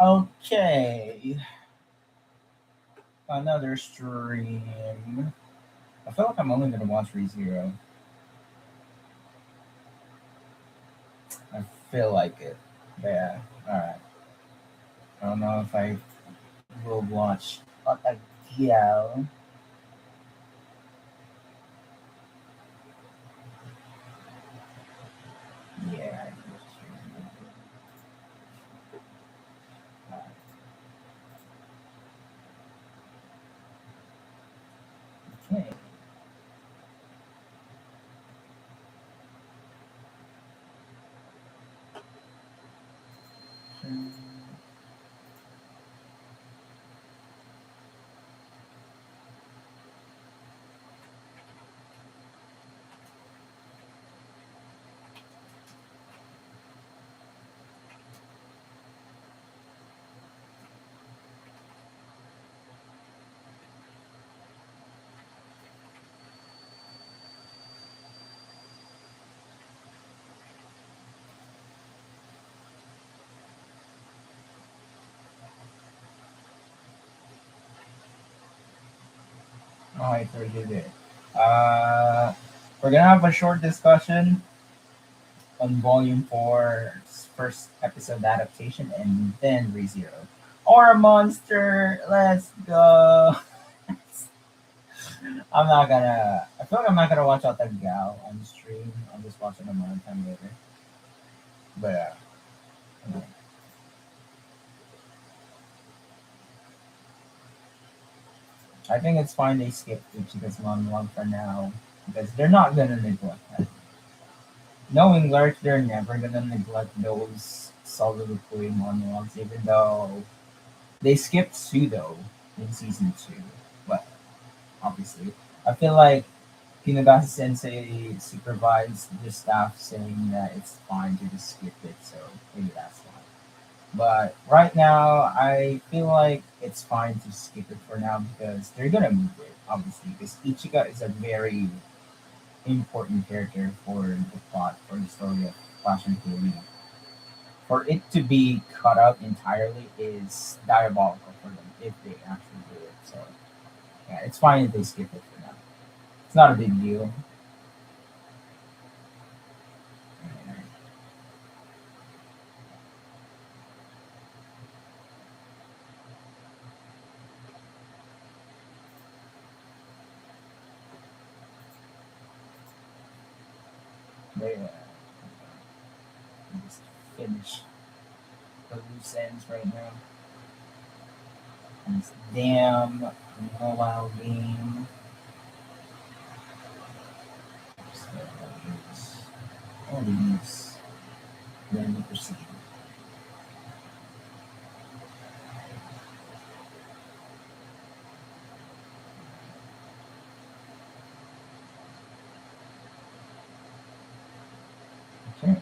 Okay, another stream. I feel like I'm only gonna watch ReZero. I feel like it. But yeah, alright. I don't know if I will watch Otagio. Yeah. Okay. Alright, so you did. Uh, we're gonna have a short discussion on Volume 4's first episode adaptation and then ReZero. Or Monster, let's go! I'm not gonna. I feel like I'm not gonna watch out that gal on the stream. I'll just watch it on my own time later. But I think it's fine they skipped Ichigo's monologue for now because they're not gonna neglect that. Knowing Lark, they're never gonna neglect those soliloquy monologues, even though they skipped Pseudo in season two. But obviously, I feel like Kinagasa Sensei supervised the staff saying that it's fine to just skip it, so maybe that's why. But right now, I feel like it's fine to skip it for now because they're gonna move it, obviously, because Ichigo is a very important character for the plot, for the story of Flash and Fury. For it to be cut out entirely is diabolical for them if they actually do it. So yeah, it's fine if they skip it for now. It's not a big deal. They just finish the loose ends right now. And this damn mobile game. All these. Then we proceed. Okay.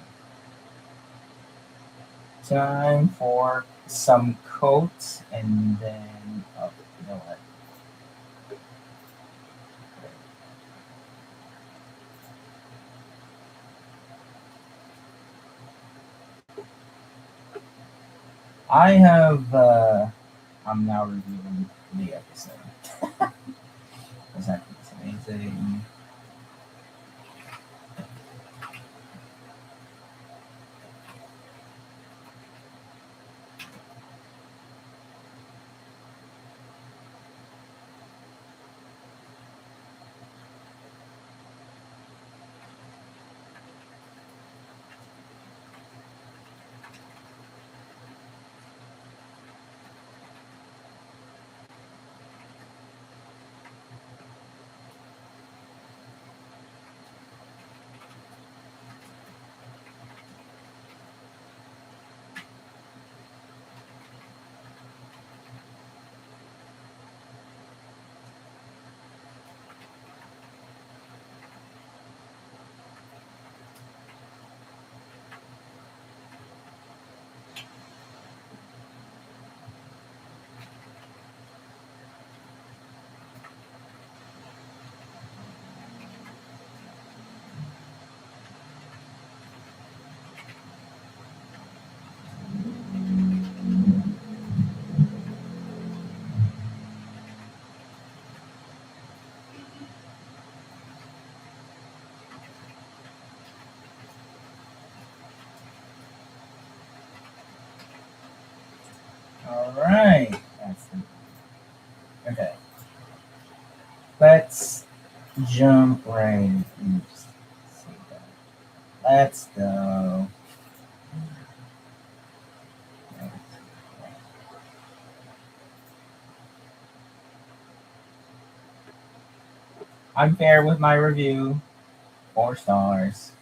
Time for some coats and then oh, you know what? I have I'm now reviewing the episode. Because I think it's amazing. All right. Okay. Let's jump right. Oops. See that. Let's go. I'm fair with my review. 4 stars.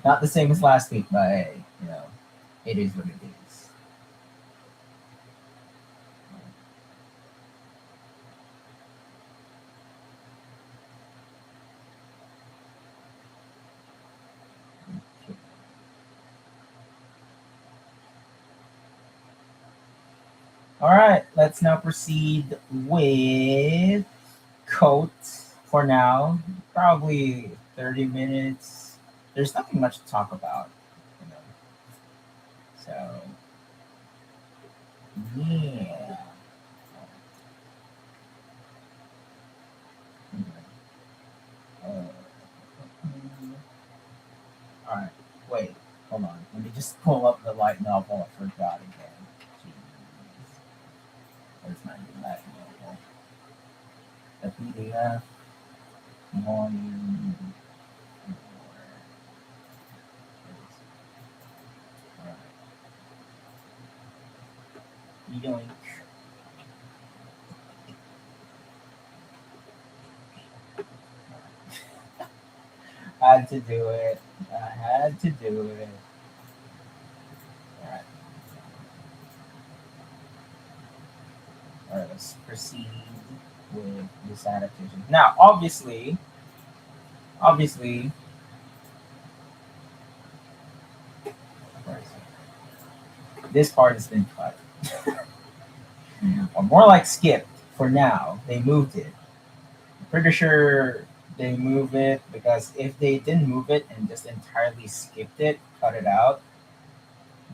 Not the same as last week, but hey, it is what it is. All right, let's now proceed with Coat for now. Probably 30 minutes. There's nothing much to talk about, you know. So, yeah. Uh, all right, wait, hold on. Let me just pull up the light novel. I forgot again. Jeez. Where's my light novel? The PDF. Morning. Yoink. Had to do it. I had to do it. Alright. Alright, let's proceed with this adaptation. Now, obviously, this part has been cut. Or more like skipped for now. They moved it. I'm pretty sure they move it because if they didn't move it and just entirely skipped it, cut it out,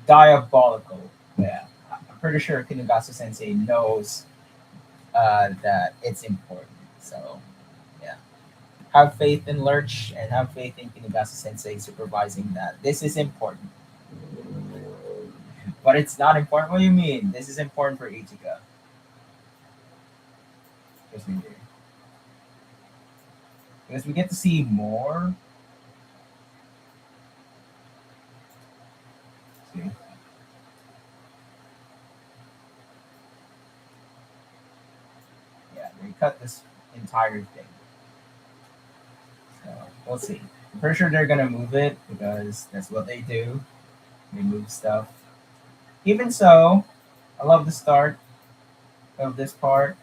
diabolical. Yeah. I'm pretty sure Kinugasa Sensei knows that it's important. So, yeah. Have faith in Lurch and have faith in Kinugasa Sensei supervising that. This is important. But it's not important. What do you mean? This is important for Ichika. Because we get to see more. See? Yeah, they cut this entire thing. So we'll see. I'm pretty sure they're gonna move it because that's what they do. They move stuff. Even so, I love the start of this part.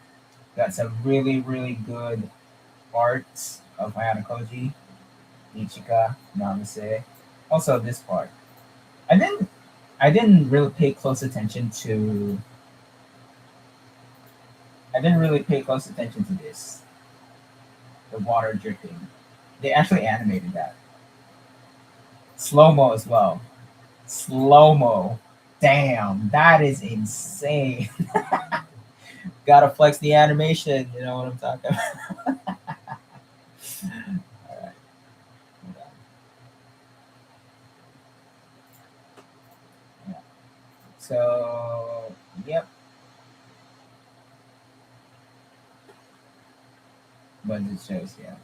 Got some really, really good parts of Hayano Koji, Ichika, Namaste. Also this part. I didn't I didn't really pay close attention to I didn't really pay close attention to this. The water dripping. They actually animated that. Slow mo as well. Slow mo. Damn, that is insane. Gotta flex the animation, you know what I'm talking about. All right. Yeah. So, yep. But it shows, yeah.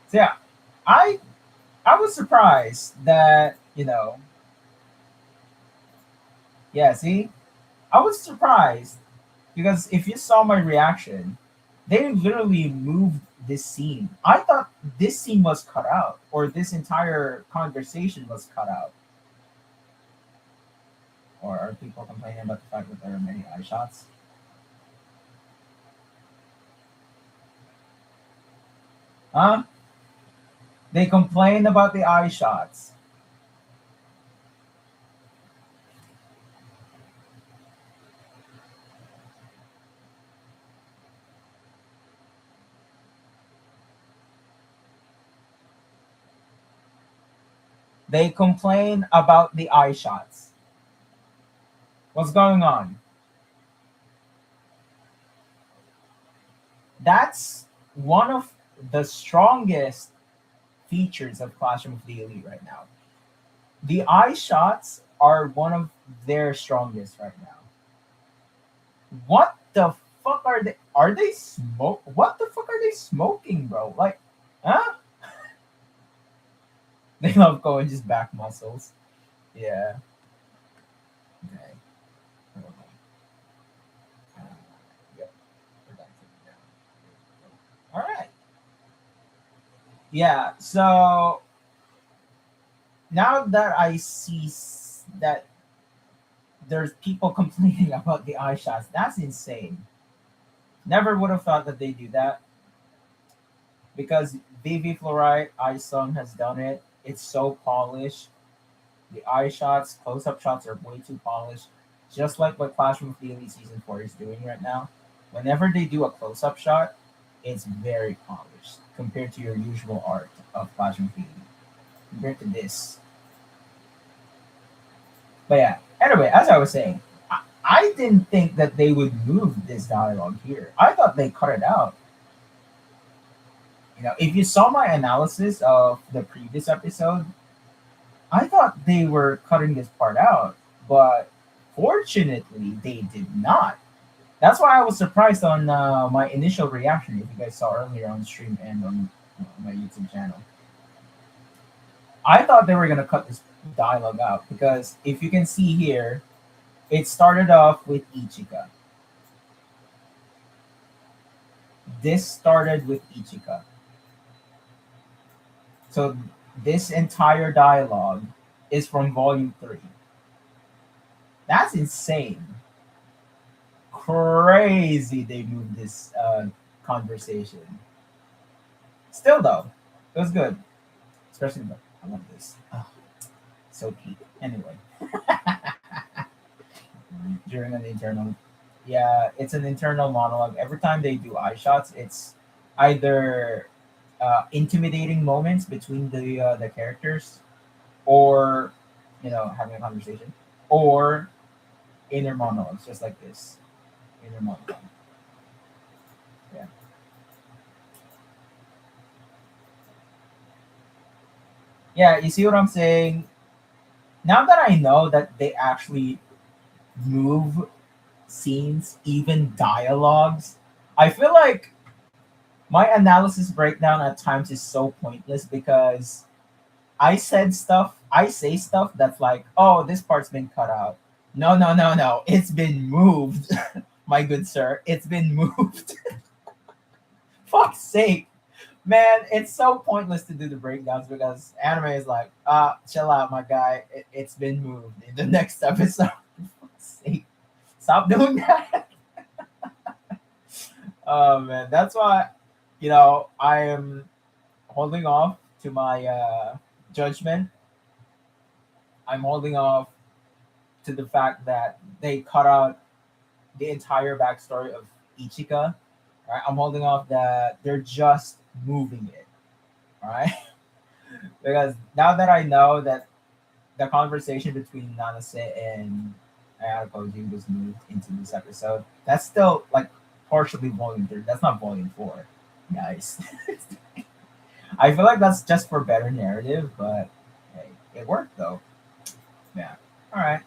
So yeah, I I was surprised that yeah. See, I was surprised because if you saw my reaction, they literally moved this scene. I thought this scene was cut out, or this entire conversation was cut out. Or are people complaining about the fact that there are many eye shots? Huh? They complain about the eye shots. They complain about the eye shots. What's going on? That's one of the strongest features of Classroom of the Elite right now. The eye shots are one of their strongest right now. What the fuck are they? Are they smoke? What the fuck are they smoking, bro? Like, huh? They love going just back muscles. Yeah. Okay. Hold on. Yep. We're done for now. All right. Yeah. So now that I see that there's people complaining about the eye shots, that's insane. Never would have thought that they do that because VV Fluorite Eye Song has done it. It's so polished. The eye shots, close up shots are way too polished. Just like what Classroom of the Elite Season 4 is doing right now. Whenever they do a close up shot, it's very polished compared to your usual art of Classroom of the Elite. Compared to this. But yeah, anyway, as I was saying, I didn't think that they would move this dialogue here. I thought they cut it out. If you saw my analysis of the previous episode, I thought they were cutting this part out, but fortunately, they did not. That's why I was surprised on my initial reaction, if you guys saw earlier on stream and on my YouTube channel. I thought they were going to cut this dialogue out because if you can see here, it started off with Ichika. This started with Ichika. So this entire dialogue is from volume 3. That's insane. Crazy they moved this conversation. Still though, it was good. Especially I love this. Oh, so cute. Anyway. During an internal, yeah, it's an internal monologue. Every time they do eye shots, it's either intimidating moments between the characters, or having a conversation, or inner monologues, just like this inner monologue. Yeah, yeah. You see what I'm saying? Now that I know that they actually move scenes, even dialogues, I feel like my analysis breakdown at times is so pointless because I say stuff that's like, oh, this part's been cut out. No, no, no, no. It's been moved, my good sir. It's been moved. Fuck's sake. Man, it's so pointless to do the breakdowns because anime is like, chill out, my guy. It's been moved in the next episode. Fuck's sake. Stop doing that. Oh man, that's why I am holding off to my judgment. I'm holding off to the fact that they cut out the entire backstory of Ichika. Right? I'm holding off that they're just moving it. All right, because now that I know that the conversation between Nanase and Ayano Koji was moved into this episode, that's still like partially volume 3. That's not volume 4, guys. I feel like that's just for better narrative, but hey, it worked though. Yeah. All right.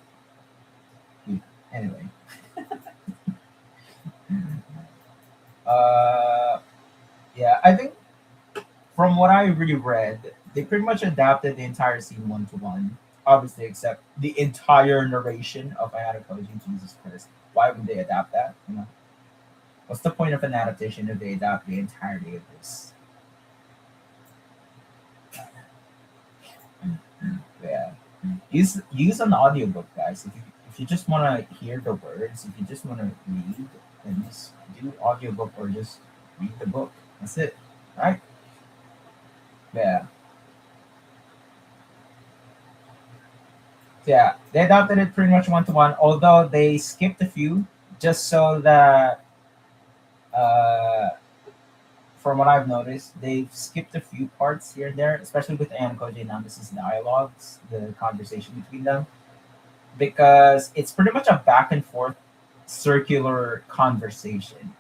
Anyway. uh, yeah, I think from what I reread, they pretty much adapted the entire scene one to one. Obviously, except the entire narration of Ayano Koji. Jesus Christ, why would they adapt that? What's the point of an adaptation if they adapt the entirety of this? Yeah. Use an audiobook, guys. If you just want to hear the words, if you just want to read, then just do audiobook or just read the book. That's it, right? Yeah. Yeah, they adapted it pretty much one to one, although they skipped a few just so that uh from what I've noticed, they've skipped a few parts here and there, especially with Anne Koji and Nandis' dialogues, the conversation between them, because it's pretty much a back and forth circular conversation.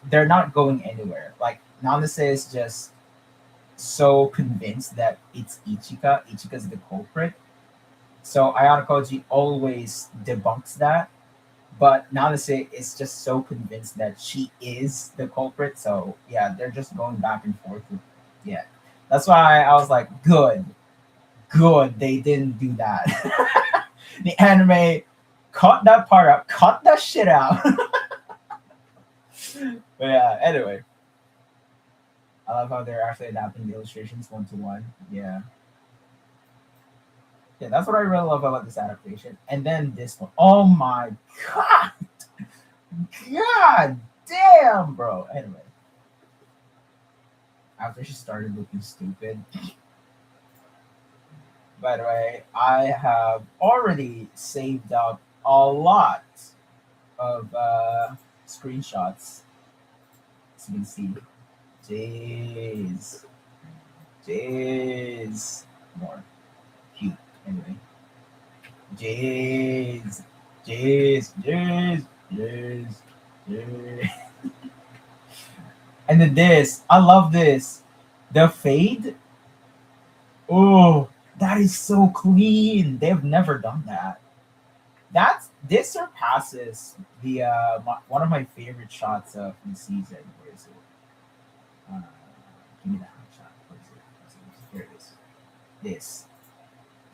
They're not going anywhere. Like Nandis is just so convinced that it's Ichika. Ichika's the culprit, So Ayano Koji always debunks that, but Nanase is just so convinced that she is the culprit. So yeah, they're just going back and forth. Yeah, that's why I was like, good, they didn't do that. The anime cut that part out, cut that shit out. But yeah, anyway, I love how they're actually adapting the illustrations one to one. Yeah, yeah, that's what I really love about this adaptation. And then this one, oh my god, god damn, bro. Anyway, after she started looking stupid. By the way, I have already saved up a lot of screenshots, as you can see. Jeez, jeez, more cute. Anyway, jeez, jeez, jeez, jeez, jeez. And then this, I love this. The fade. Oh, that is so clean. They've never done that. That's this surpasses the one of my favorite shots of the season. Where is it? Uh, Give me that shot. Where is it? Here it is.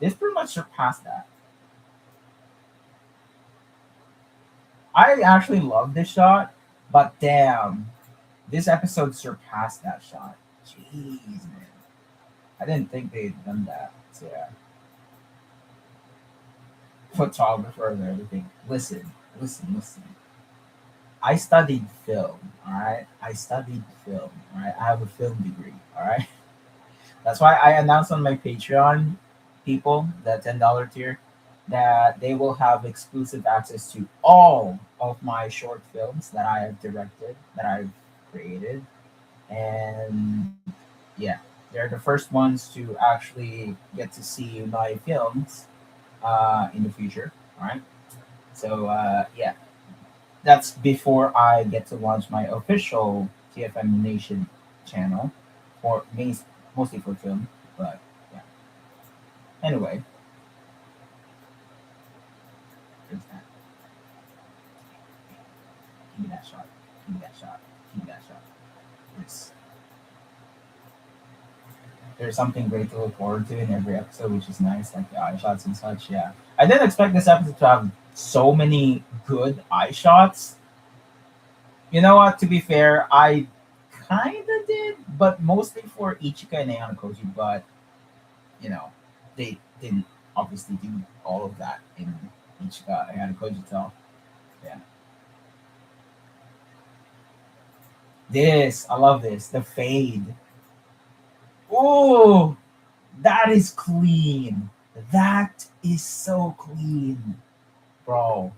This pretty much surpassed that. I actually love this shot, but damn, this episode surpassed that shot. Jeez, man. I didn't think they'd done that. So yeah, photographer and everything. Listen. I studied film. All right, I studied film. All right, I have a film degree. All right, that's why I announced on my Patreon people, the $10 tier, that they will have exclusive access to all of my short films that I have directed, that I've created, and yeah, they're the first ones to actually get to see my films in the future. All right, so yeah, that's before I get to launch my official TFM Nation channel for mostly for film. But yeah, anyway, there's that. Give me that shot. Give me that shot. Give me that shot. It's, there's something great to look forward to in every episode, which is nice, like the eye shots and such. Yeah, I didn't expect this episode to have so many good eye shots. You know what? To be fair, I kind of did, but mostly for Ichika and Ayano Koji. But you know, they didn't obviously do all of that in Ichika and Ayano Koji. So yeah, this I love this. The fade. Oh, that is clean. That is so clean, bro.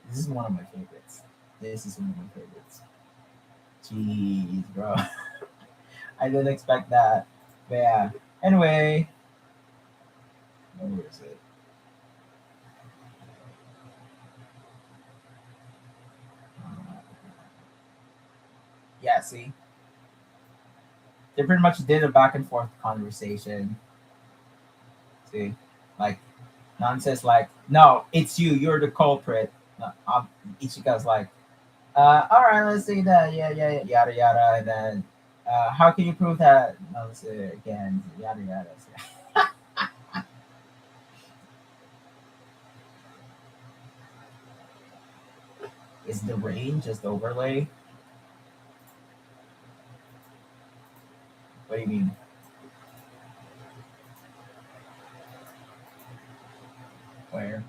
This is one of my favorites. This is one of my favorites. Jeez, bro. I didn't expect that. But yeah. Anyway, where is it? Uh, yeah, see? They pretty much did a back and forth conversation. See? Like, nonsense, like, no, it's you. You're the culprit. Ichika's like, all right, let's see that. Yeah, yada, yada. And then, how can you prove that? No, let's see again. Yada, yada. Is the rain just overlay? What do you mean? Where?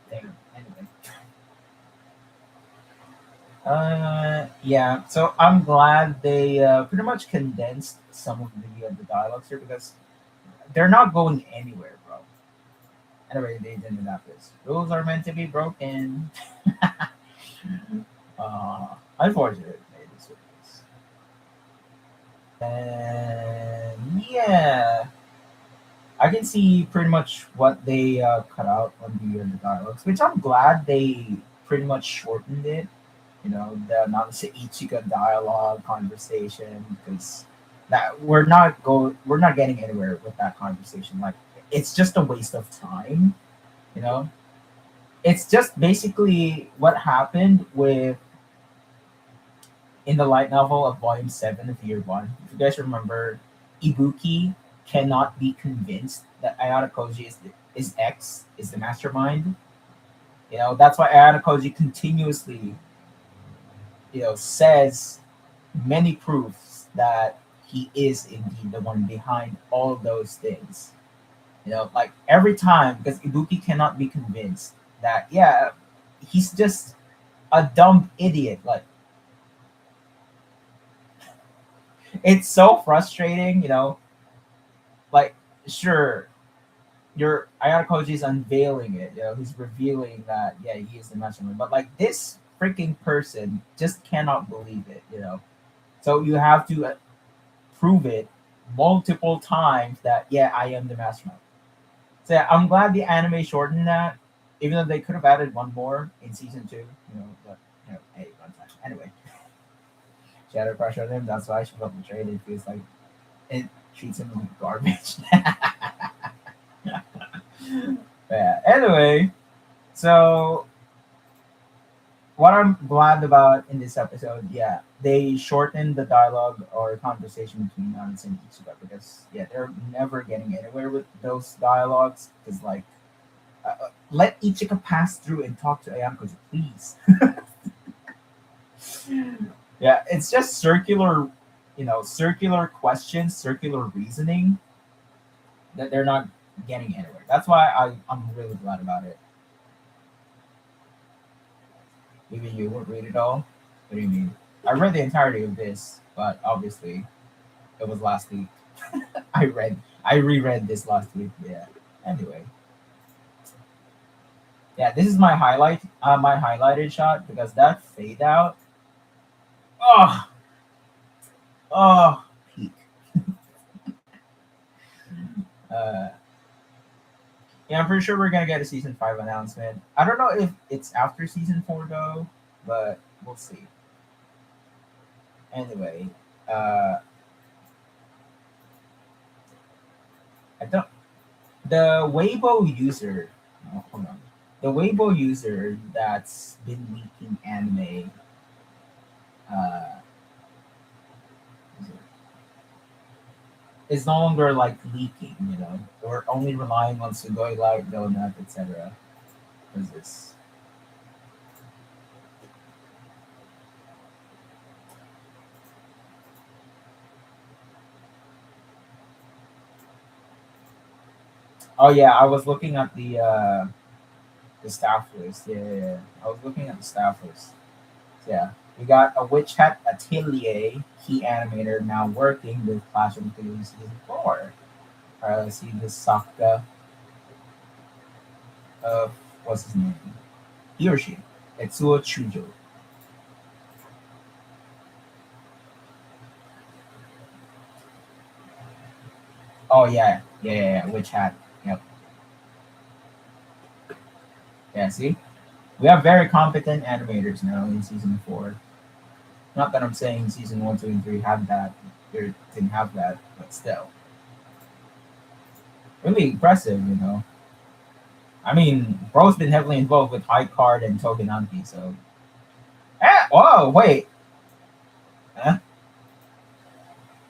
There. Anyway. Yeah. So I'm glad they pretty much condensed some of the dialogues here because they're not going anywhere, bro. Anyway, they didn't adapt this. Rules are meant to be broken. Unfortunately, it is what it is. And yeah, I can see pretty much what they cut out on the dialogues, which I'm glad they pretty much shortened it. The Nanase Ichigo dialogue conversation, because that we're not getting anywhere with that conversation. Like, it's just a waste of time, you know. It's just basically what happened with in the light novel of Volume 7 of Year 1. If you guys remember, Ibuki cannot be convinced that Ayano Koji is X, is the mastermind. That's why Ayano Koji continuously, says many proofs that he is indeed the one behind all of those things. Like every time, because Ibuki cannot be convinced that, yeah, he's just a dumb idiot. Like, it's so frustrating, like, sure, your Ayano Koji is unveiling it, he's revealing that, yeah, he is the mastermind, but like this freaking person just cannot believe it. So you have to prove it multiple times that, yeah, I am the mastermind. So yeah, I'm glad the anime shortened that, even though they could have added one more in season 2, but hey, one time. Anyway, she had a crush on him, that's why she felt betrayed. It feels like it treats him like garbage. Yeah. Anyway, so what I'm glad about in this episode, yeah, they shortened the dialogue or conversation between Nance and Ichigo, because yeah, they're never getting anywhere with those dialogues. Because like, let Ichigo pass through and talk to Ayako, please. Yeah, it's just circular, circular questions, circular reasoning that they're not getting anywhere. That's why I'm really glad about it. Even you won't read it all. What do you mean? I read the entirety of this, but obviously it was last week. I reread this last week. Yeah. Anyway, yeah, this is my highlighted shot, because that fade out. Oh, oh, peak. Uh, yeah, I'm pretty sure we're gonna get a season 5 announcement. I don't know if it's after season 4 though, but we'll see. Anyway, uh, I don't. The Weibo user. Oh, hold on. The Weibo user that's been leaking anime. Uh, is no longer like leaking. We're only relying on Sugoi Light, Donut, etc. What is this? Oh yeah, I was looking at the staff list. Yeah, yeah, yeah. I was looking at the staff list. So, yeah, we got a Witch Hat Atelier key animator now working with Clash of Clans season 4. Alright, let's see the Saka of what's his name? He or she? Etsuo Chujo. Oh yeah, yeah, yeah, yeah. Witch Hat. Yep. Yeah, see? We have very competent animators now in season 4. Not that I'm saying season 1, 2, and 3 had that, or didn't have that, but still. Really impressive. I mean, bro's been heavily involved with High Card and Togenanki, so. Whoa, wait. Huh?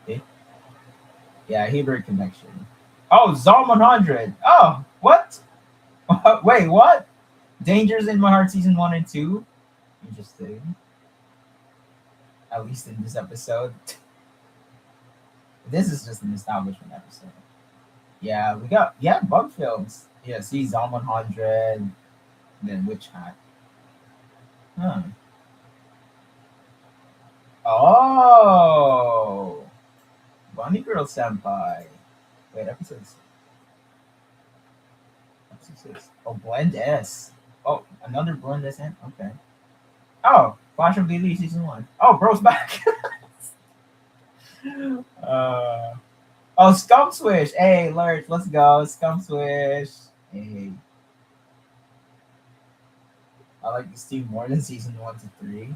Eh? Yeah, Hebrew Connection. Oh, Zom 100. Oh, what? Wait, what? Dangers in My Heart season 1 and 2? Interesting. At least in this episode. This is just an establishment episode. Yeah, we got, yeah, Bug Films. Yeah, see Zom 100, and then Witch Hat. Huh. Oh! Bunny Girl Senpai. Wait, episode 6. Oh, Blend S. Oh, another Blend S. Okay. Oh, Flash of Lily season 1. Oh, bro's back. uh, oh, Scum Swish. Hey, Lurch, let's go. Scum Swish. Hey. I like this team more than season 1 to 3.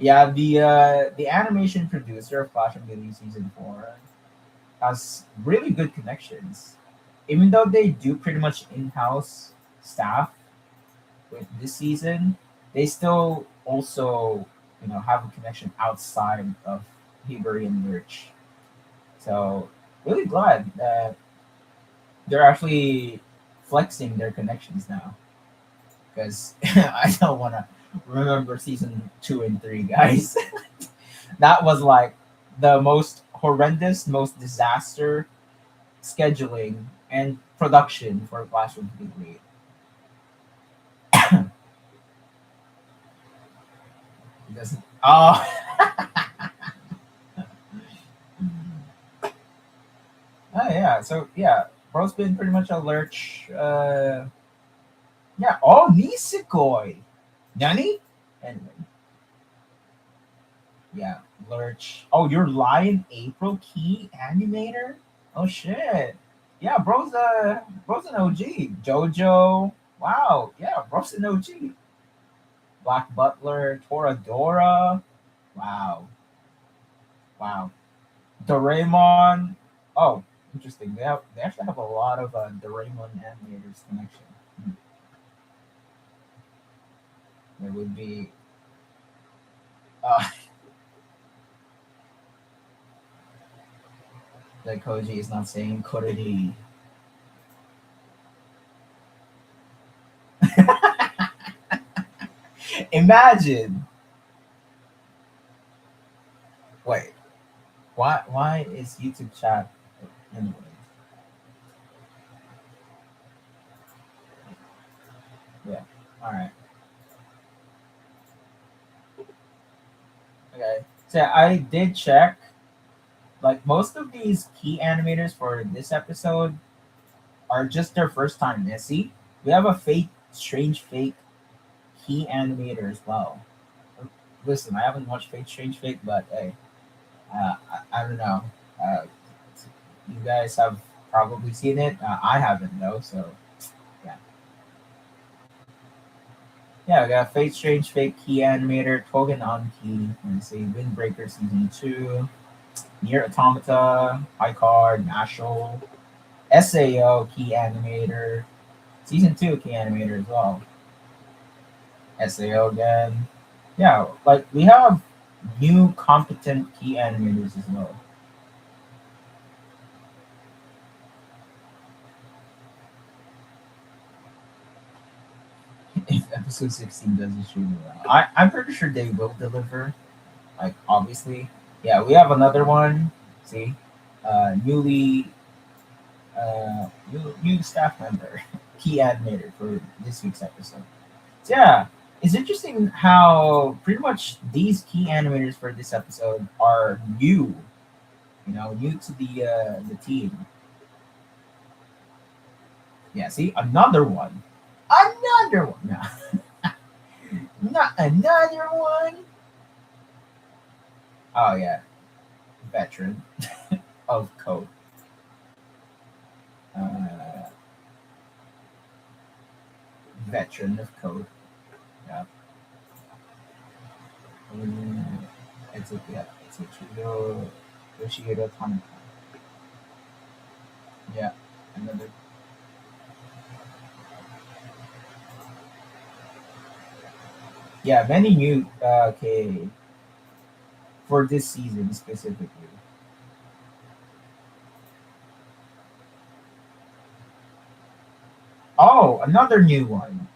Yeah, the animation producer of Flash and Beauty season 4 has really good connections. Even though they do pretty much in-house staff with this season, they still also have a connection outside of Hibari and Lurch. So really glad that they're actually flexing their connections now because I don't want to remember season 2 and 3, guys. That was like the most horrendous, most disaster scheduling and production for Clash of the League. It doesn't. Oh, oh yeah. So yeah, bro's been pretty much a lurch. Yeah. Oh, Nisekoi. Nani? Anyway, yeah, lurch. Oh, you're Lion April Key animator. Oh shit. Yeah, bro's an OG. Jojo. Wow. Yeah, bro's an OG. Black Butler, Toradora. Wow. Wow. Doraemon. Oh, interesting. They actually have a lot of Doraemon animators connection. Hmm. There would be uh that Koji is not saying Koreri. Imagine. Wait, why is YouTube chat anyway? Yeah. Alright. Okay. So yeah, I did check. Like most of these key animators for this episode are just their first time Missy. We have a fake strange fake key animator as well. Listen, I haven't watched Fate Strange Fate, but hey, I don't know. Uh, you guys have probably seen it. I haven't though, so yeah. Yeah, we got Fate Strange Fate Key Animator, Togen Anki, let's see, Windbreaker Season 2, Near Automata, High Card, Nashel, SAO Key Animator, Season 2 Key Animator as well. SAO again. Yeah, like we have new competent key animators as well. If episode 16 doesn't shoot well. I'm pretty sure they will deliver. Like, obviously. Yeah, we have another one. See? Newly, new staff member, key animator for this week's episode. So, yeah, it's interesting how pretty much these key animators for this episode are new, new to the team. Yeah, see? Another one. Another one. No, not another one. Oh, yeah. Veteran of code. Uh, Veteran of code. Yeah. Mm, it's a Yoshihiro Tanaka. Yeah. Another. Yeah, many new okay for this season specifically. Oh, another new one.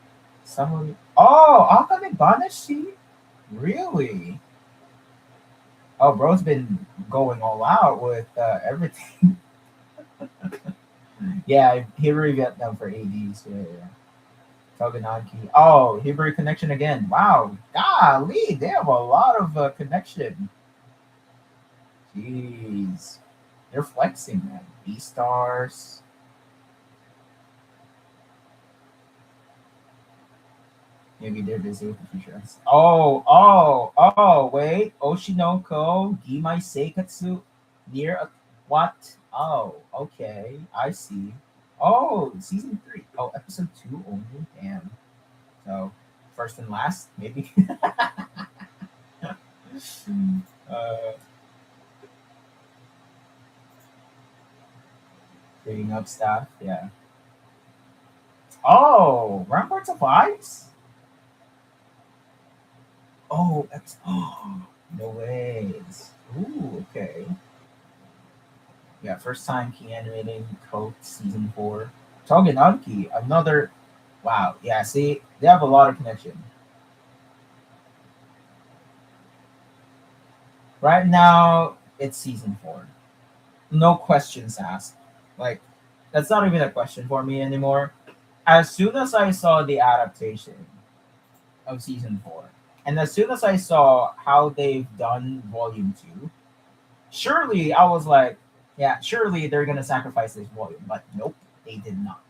Someone. Oh, Akane Banashi. Really? Oh, bro's been going all out with everything. Yeah, Hibari Vietnam for ADs. Yeah, yeah. Togenaki. Oh, Hebrew connection again. Wow. Golly, they have a lot of connection. Jeez. They're flexing, man. B stars. Maybe they're busy with the future. Wait. Oshinoko, Gimai Seikatsu, near a, what? Oh, okay. I see. Oh, season 3. Oh, episode 2 only. Damn. So, first and last, maybe. uh, Bringing up staff. Yeah. Oh, Ramparts of Ice. Oh, that's no ways. Ooh, okay. Yeah, first time key animating Code season 4. Togenaki, another. Wow. Yeah. See, they have a lot of connection. Right now, it's season 4. No questions asked. Like, that's not even a question for me anymore. As soon as I saw the adaptation of season 4, and as soon as I saw how they've done volume 2, surely I was like, yeah, surely they're gonna sacrifice this volume. But nope, they did not.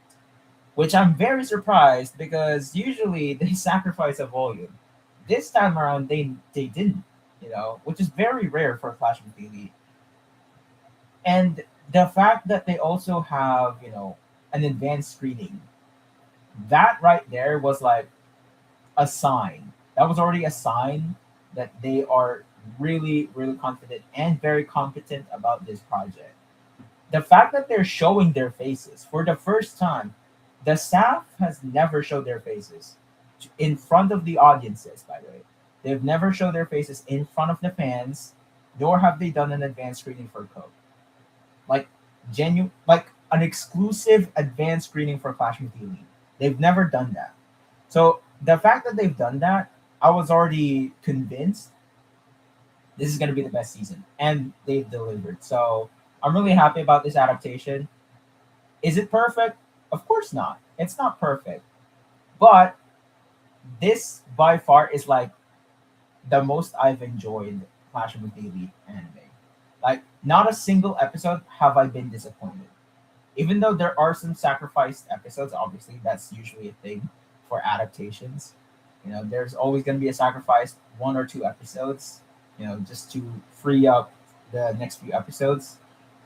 Which I'm very surprised because usually they sacrifice a volume. This time around, they didn't, which is very rare for Clash of the Elite. And the fact that they also have, an advanced screening, that right there was like a sign. That was already a sign that they are really, really confident and very competent about this project. The fact that they're showing their faces for the first time, the staff has never showed their faces in front of the audiences, by the way. They've never showed their faces in front of the fans, nor have they done an advanced screening for Code. Like like an exclusive advanced screening for Clash of the Elite. They've never done that. So the fact that they've done that, I was already convinced this is going to be the best season, and they've delivered. So I'm really happy about this adaptation. Is it perfect? Of course not. It's not perfect, but this by far is like the most I've enjoyed Clash of the Elite anime. Like, not a single episode have I been disappointed. Even though there are some sacrificed episodes, obviously that's usually a thing for adaptations. There's always going to be a sacrifice, one or two episodes, just to free up the next few episodes,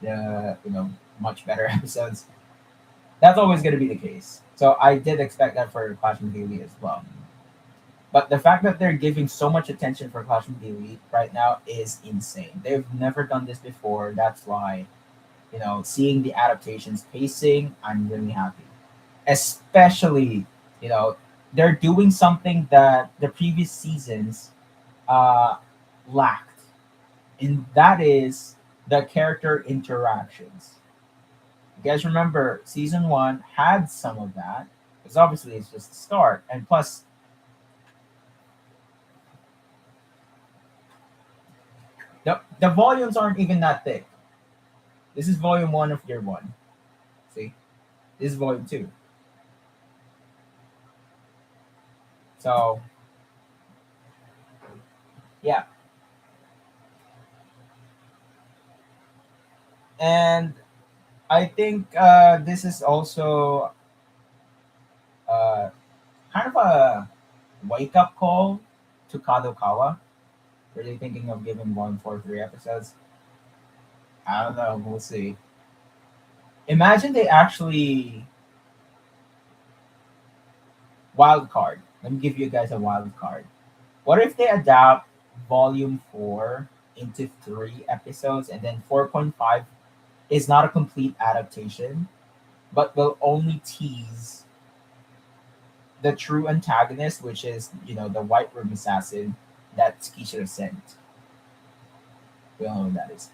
the much better episodes. That's always going to be the case. So I did expect that for Clash of the Elite as well. But the fact that they're giving so much attention for Clash of the Elite right now is insane. They've never done this before. That's why, seeing the adaptations pacing, I'm really happy. Especially, you know, they're doing something that the previous seasons uh, lacked, and that is the character interactions. You guys remember season 1 had some of that, because obviously it's just the start, and plus the volumes aren't even that thick. This is volume 1 of year 1. See, this is volume 2. So yeah, and I think this is also uh, kind of a wake up call to Kadokawa. Really thinking of giving 143 episodes. I don't know. We'll see. Imagine they actually wild card. Let me give you guys a wild card. What if they adapt volume 4 into 3 episodes, and then 4.5 is not a complete adaptation, but will only tease the true antagonist, which is, the White Room assassin that Tsuki should have sent. We all know who that is.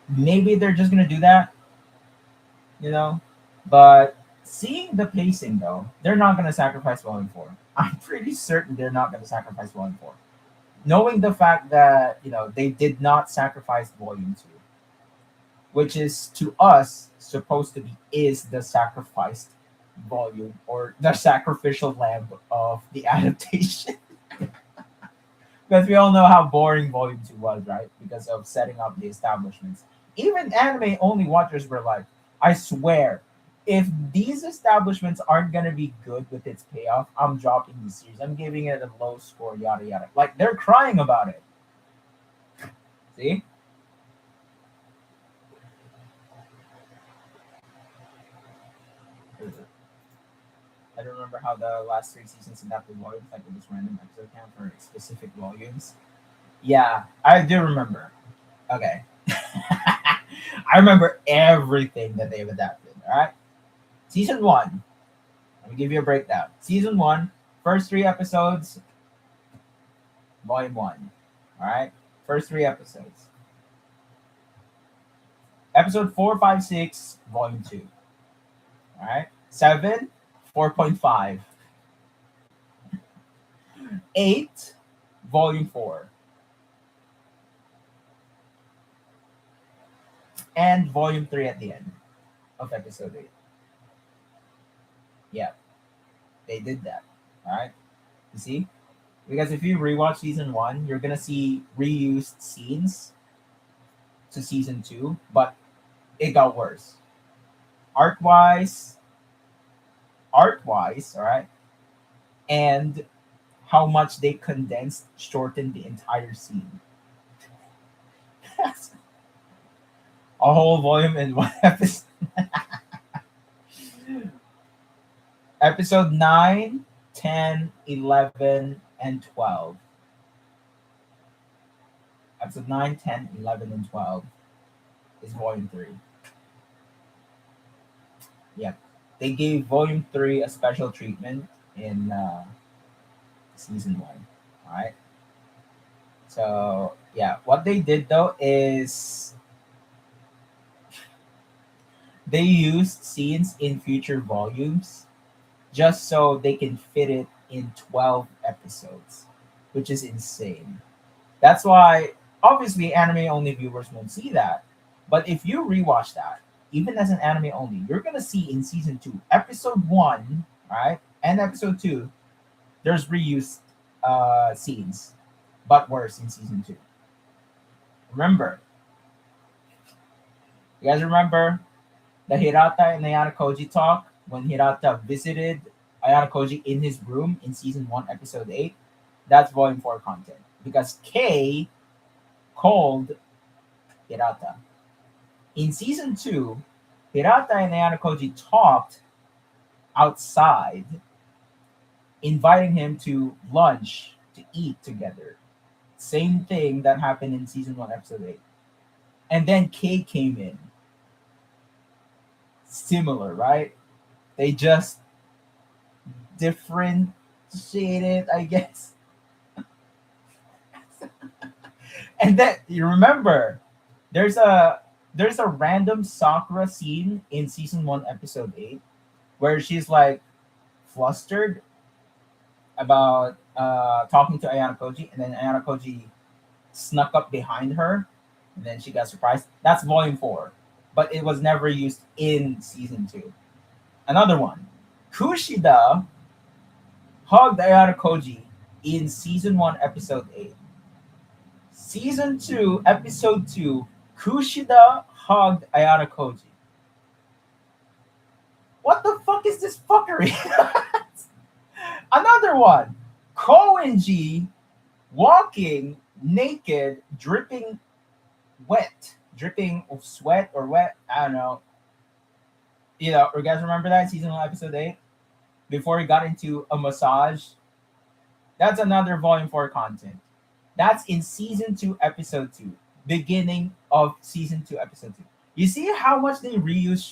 Maybe they're just gonna do that, you know. But seeing the pacing, though, they're not gonna sacrifice Volume 4. I'm pretty certain they're not gonna sacrifice Volume 4. Knowing the fact that, they did not sacrifice Volume 2, which is to us supposed to be is the sacrificed volume, or the sacrificial lamb of the adaptation. Because we all know how boring Volume 2 was, right? Because of setting up the establishments. Even anime only watchers were like, I swear, if these establishments aren't going to be good with its payoff, I'm dropping the series. I'm giving it a low score, yada yada. Like, they're crying about it. See? I don't remember how the last 3 seasons adapted volumes, like with this random episode count for specific volumes. Yeah, I do remember. Okay. I remember everything that they've adapted. All right. Season one. Let me give you a breakdown. Season one, first three episodes, volume one. All right. First three episodes. Episode 4, 5, 6, volume two. All right. Seven, 4.5. Eight, volume four. And volume three at the end of episode eight. Yeah, they did that. All right. You see? Because if you rewatch season one, you're gonna see reused scenes to season two, but it got worse. Art wise, all right, and how much they condensed, shortened the entire scene. A whole volume in one episode. Episode 9, 10, 11, and 12. Episode 9, 10, 11, and 12 is volume 3. Yep. They gave volume 3 a special treatment in season 1. All right. So, yeah, what they did though is they used scenes in future volumes just so they can fit it in 12 episodes, which is insane. That's why, obviously, anime only viewers won't see that. But if you rewatch that, even as an anime only, you're going to see in season 2, episode 1, right, and episode 2, there's reused scenes, but worse in season 2. Remember, you guys remember the Hirata and Ayana Koji talk when Hirata visited Ayana Koji in his room in season 1, episode 8? That's volume 4 content. Because Kei called Hirata. In season 2, Hirata and Ayana Koji talked outside, inviting him to lunch to eat together. Same thing that happened in season 1, episode 8. And then Kei came in. Similar, right? They just differentiated, I guess. And then you remember, there's a there's a random Sakura scene in season 1, episode 8, where she's like flustered about talking to Ayana Koji, and then Ayana Koji snuck up behind her, and then she got surprised. That's volume 4, but it was never used in season 2. Another one, Kushida hugged Ayana Koji in season 1, episode 8. Season 2, episode 2, Kushida hugged Ayana Koji. What the fuck is this fuckery? Another one, Koenji walking naked, dripping wet, dripping of sweat or wet. I don't know. You guys remember that season 1, episode 8? Before he got into a massage. That's another volume 4 content. That's in season 2, episode 2. Beginning of season 2, episode 2. You see how much they reuse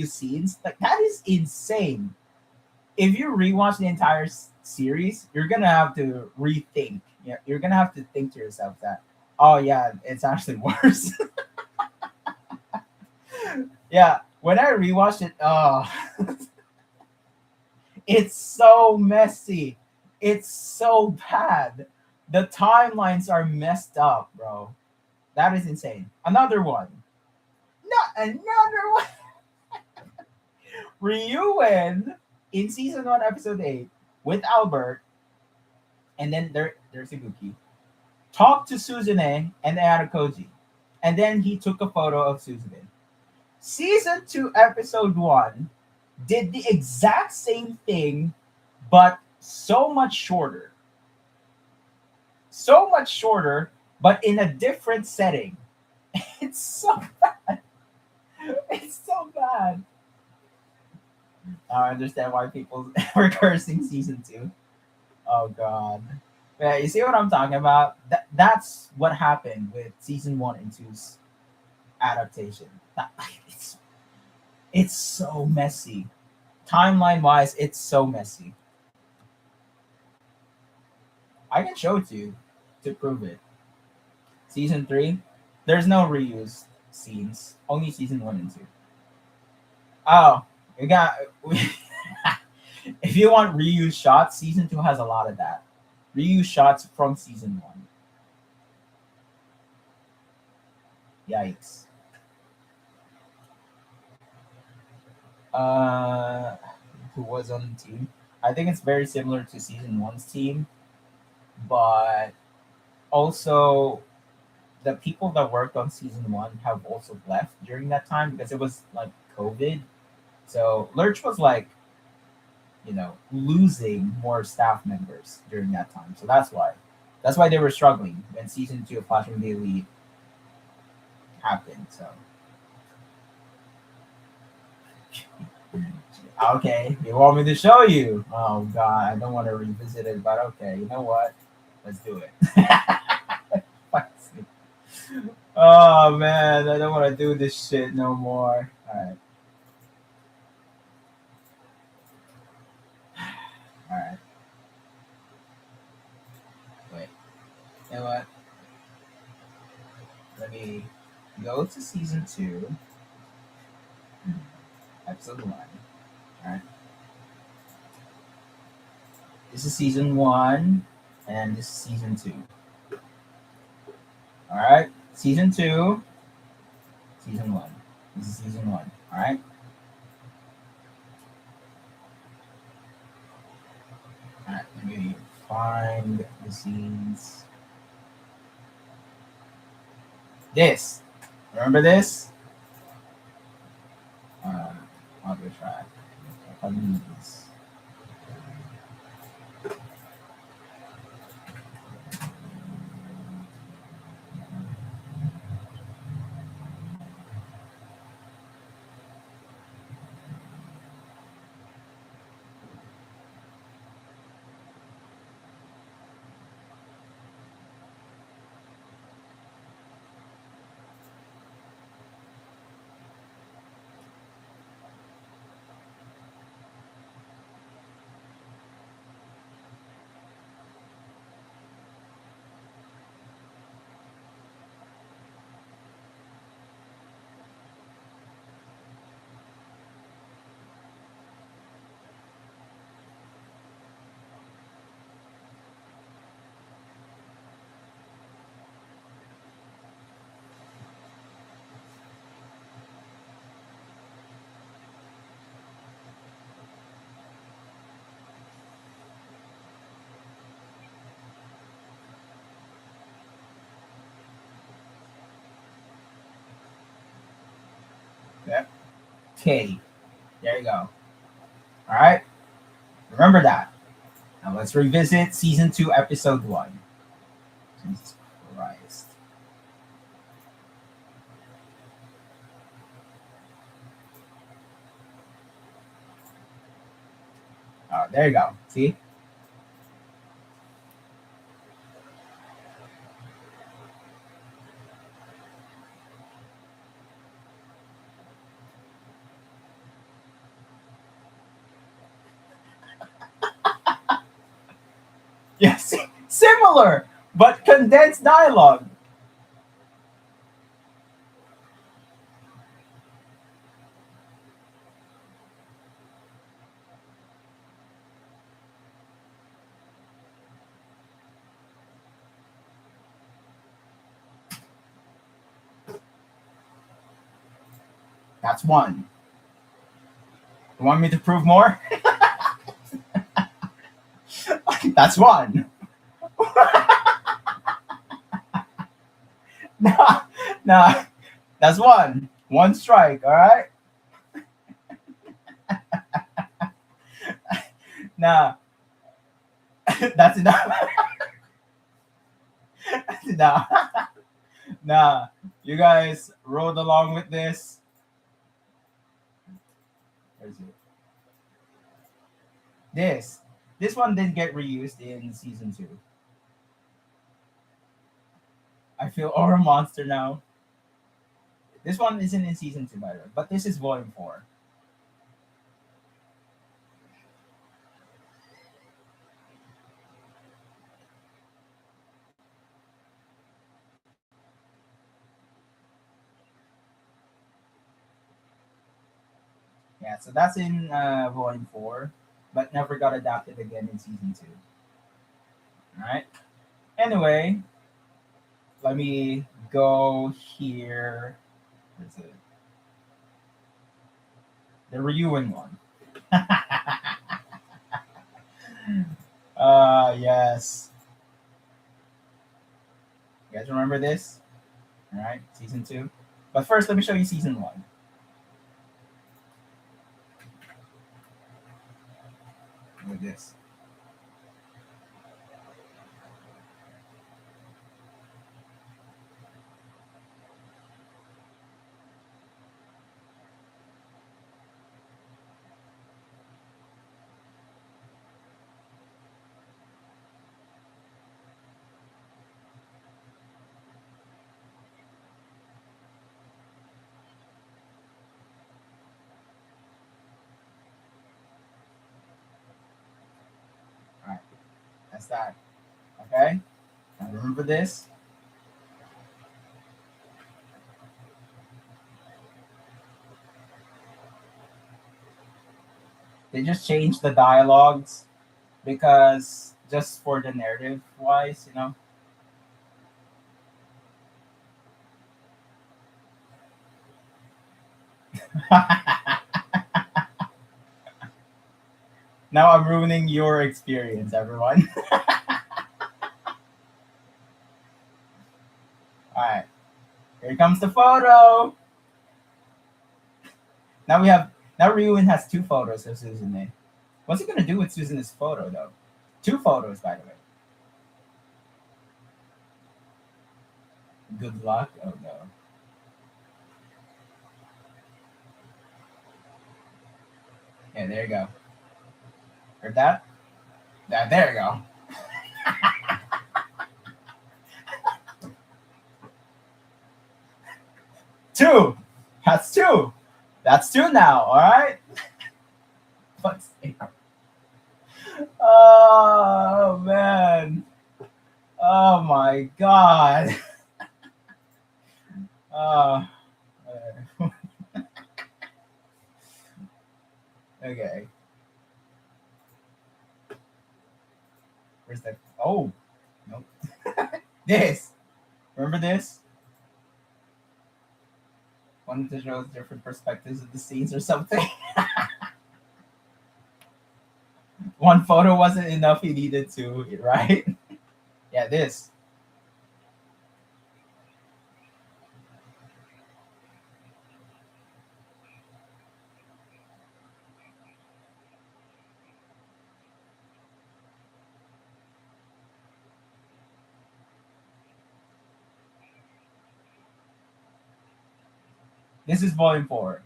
scenes? Like, that is insane. If you rewatch the entire series, you're gonna have to rethink. Yeah, you're gonna have to think to yourself that, oh yeah, it's actually worse. Yeah, when I rewatched it, oh, it's so messy. It's so bad. The timelines are messed up, bro. That is insane. Another one. Not another one. Ryuen in season 1, episode 8, with Albert, and then there's Ibuki, talked to Suzune and Ayana Koji, and then he took a photo of Suzune. Season 2, episode 1 did the exact same thing, but so much shorter. So much shorter, but in a different setting. It's so bad. It's so bad. I understand why people were cursing season 2. Oh god. Yeah, you see what I'm talking about? That's what happened with season one and two's adaptation. That, it's so messy. Timeline wise, it's so messy. I can show it to you to prove it. Season three, there's no reused scenes. Only season one and two. Oh, you got. If you want reused shots, season two has a lot of that. Reused shots from season one. Yikes. Uh, who was on the team? I think it's very similar to season one's team, but also the people that worked on season one have also left during that time because it was like COVID. So Lurch was like, losing more staff members during that time. So that's why. That's why they were struggling when season two of Flashing Daily happened. So okay, you want me to show you? Oh god, I don't want to revisit it, but okay, you know what? Let's do it. Oh man, I don't want to do this shit no more. All right, wait. You know what? Let me go to season two, episode one. All right, this is season one, and this is season two. All right, season two, season one. This is season one. All right. All right. Let me find the scenes. This. Remember this? Uh, Audio track. Please. Yep. Okay. There you go. All right. Remember that. Now let's revisit season two, episode one. Jesus Christ. There you go. See? Yes. Similar, but condensed dialogue. That's one. You want me to prove more? That's one. Nah, nah. That's one. One strike, all right? Nah, that's enough. Nah, nah. You guys rode along with this. Where's it? This. This one didn't get reused in season two. I feel Aura Monster now. This one isn't in season 2, by the way, but this is volume 4. Yeah, so that's in volume 4, but never got adapted again in season 2. Alright. Anyway, let me go here. Where's it? The Ryuin one. Yes. You guys remember this? Alright, season 2. But first, let me show you season 1. Look at this. Alright, that's that. Okay? Now remember this? They just changed the dialogues because just for the narrative wise, you know. Now I'm ruining your experience, everyone. Alright, here comes the photo. Now Ryuin has two photos of Suzume. What's he gonna do with Suzume's photo though? Two photos, by the way. Good luck. Oh no. Yeah, there you go. Heard that? Yeah, there you go. Two. That's two. That's two now. All right. What's Oh man. Oh my god. Oh. Okay. Where's that? Oh. Nope. This. Remember this? Wanted to show us different perspectives of the scenes or something. One photo wasn't enough. He needed two, right? Yeah, this. This is volume 4.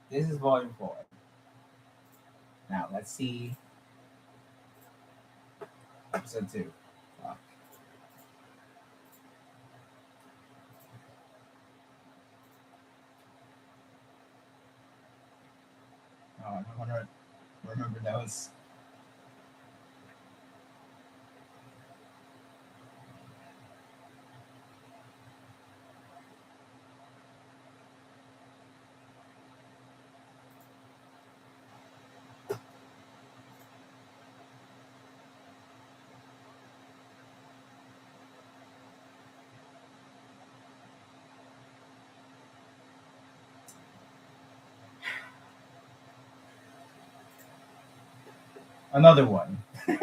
This is volume 4. Now let's see episode 2. Oh, I want to remember those. Another one. All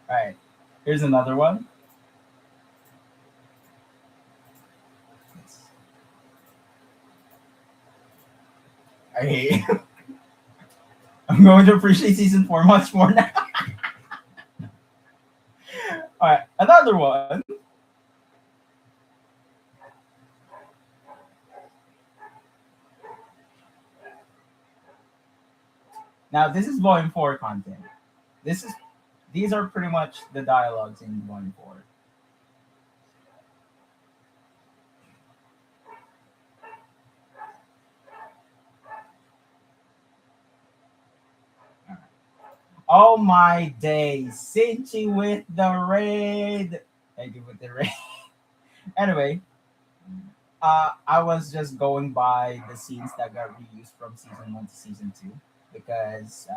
right. Here's another one. I hate. I'm going to appreciate season 4 much more now. All right, another one. Now this is volume 4 content. This is These are pretty much the dialogues in 1 4. Oh my days, Cinchi with the raid. Thank you with the raid. Anyway, I was just going by the scenes that got reused from season 1 to season 2 because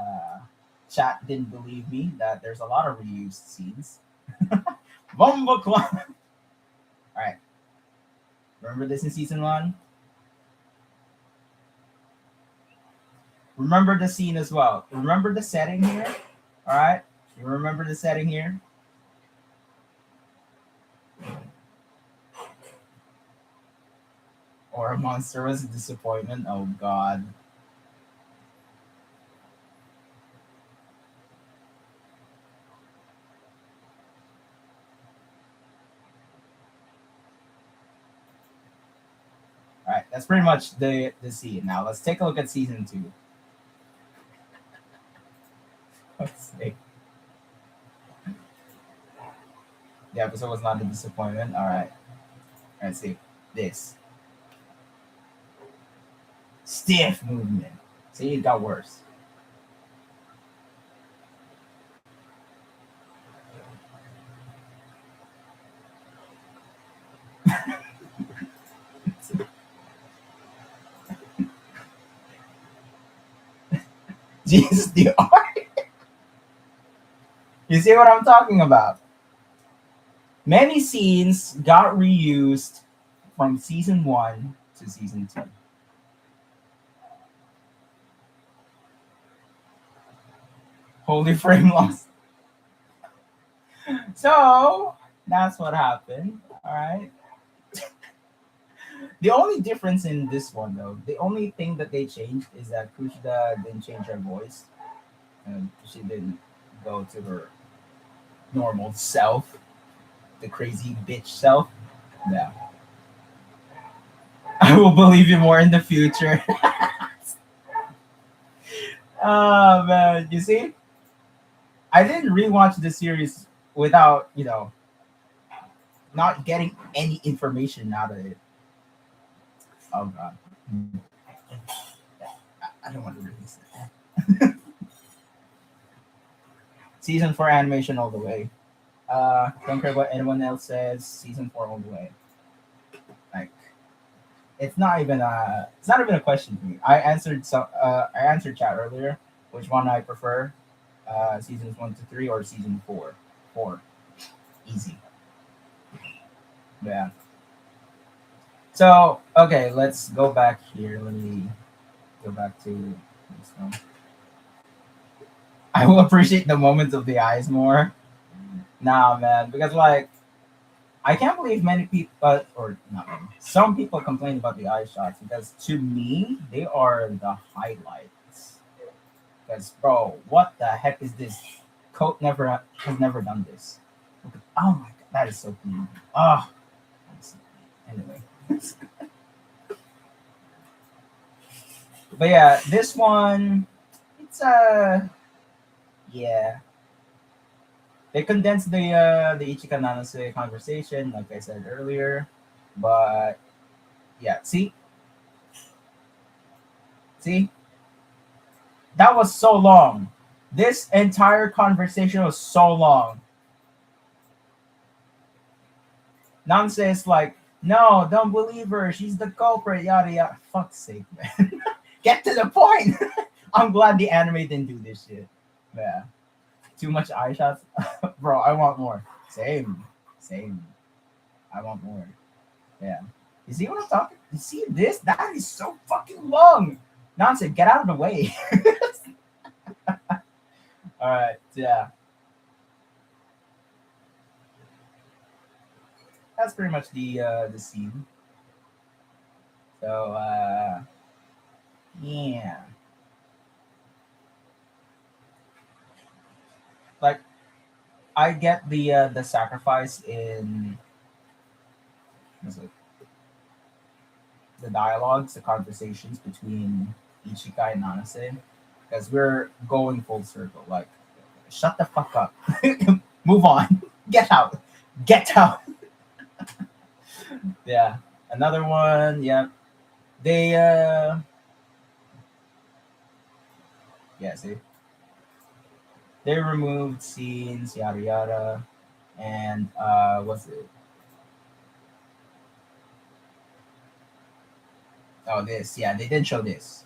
chat didn't believe me that there's a lot of reused scenes. Bomba Clan. All right, remember this in season 1? Remember the scene as well. Remember the setting here? All right, you remember the setting here? Or a monster was a disappointment? Oh god. All right, that's pretty much the scene. Now let's take a look at season 2. Let's see. The episode was not a disappointment. All right, let's see this stiff movement. See, it got worse. Jesus, the art. You see what I'm talking about? Many scenes got reused from season 1 to season 2. Holy frame loss. So that's what happened. All right. The only difference in this one, though, the only thing that they changed is that Kushida didn't change her voice, and she didn't go to her normal self, the crazy bitch self. Yeah, I will believe you more in the future. Oh man, you see, I didn't rewatch the series without not getting any information out of it. Oh god, I don't want to release it. Season 4 animation all the way. Don't care what anyone else says. Season 4 all the way. Like it's not even a question for me. I answered chat earlier. Which one I prefer? Seasons 1 to 3 or season 4? 4, easy. Yeah. So okay, let's go back here. Let me go back to this one. I will appreciate the moments of the eyes more. Nah, man, because like I can't believe many people, or not many, some people complain about the eye shots because to me they are the highlights. Because bro, what the heck is this? Coat never has never done this. Oh my god, that is so clean. Oh, anyway. But yeah, this one, it's yeah. They condensed the Ichika Nanase conversation, like I said earlier. But yeah, see, that was so long. This entire conversation was so long. Nanse is like, no, don't believe her. She's the culprit. Yada yada. Fuck's sake, man. Get to the point. I'm glad the anime didn't do this shit. Yeah. Too much eye shots. Bro, I want more. Same. Same. I want more. Yeah. You see what I'm talking? You see this? That is so fucking long. Nonsense. Get out of the way. All right. Yeah. That's pretty much the scene. So yeah. Like I get the sacrifice in what's it, the dialogues, the conversations between Ichika and Nanase, because we're going full circle. Like Shut the fuck up. Move on. Get out. Get out. Yeah. Another one. Yeah. They yeah, see. They removed scenes, yada yada. And what's it? Oh, this. Yeah, they did show this.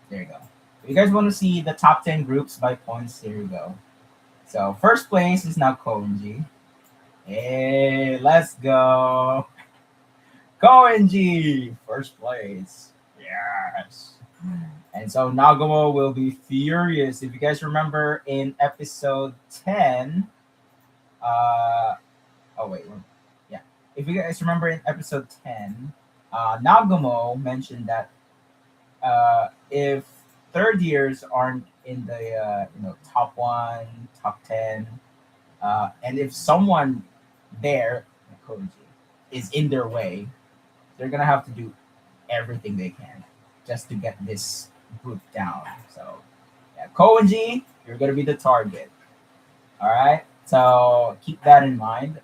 There you go. If you guys want to see the top 10 groups by points, here you go. So first place is now Konji. Hey, let's go. Konji, first place. Yes. And so Nagamo will be furious. If you guys remember in episode 10, uh, oh wait, yeah. If you guys remember in episode 10, Nagamo mentioned that if third years aren't in the top one, top 10, and if someone there, Koji, is in their way, they're gonna have to do everything they can just to get this group down. So, yeah, Koji, you're gonna be the target. All right. So keep that in mind.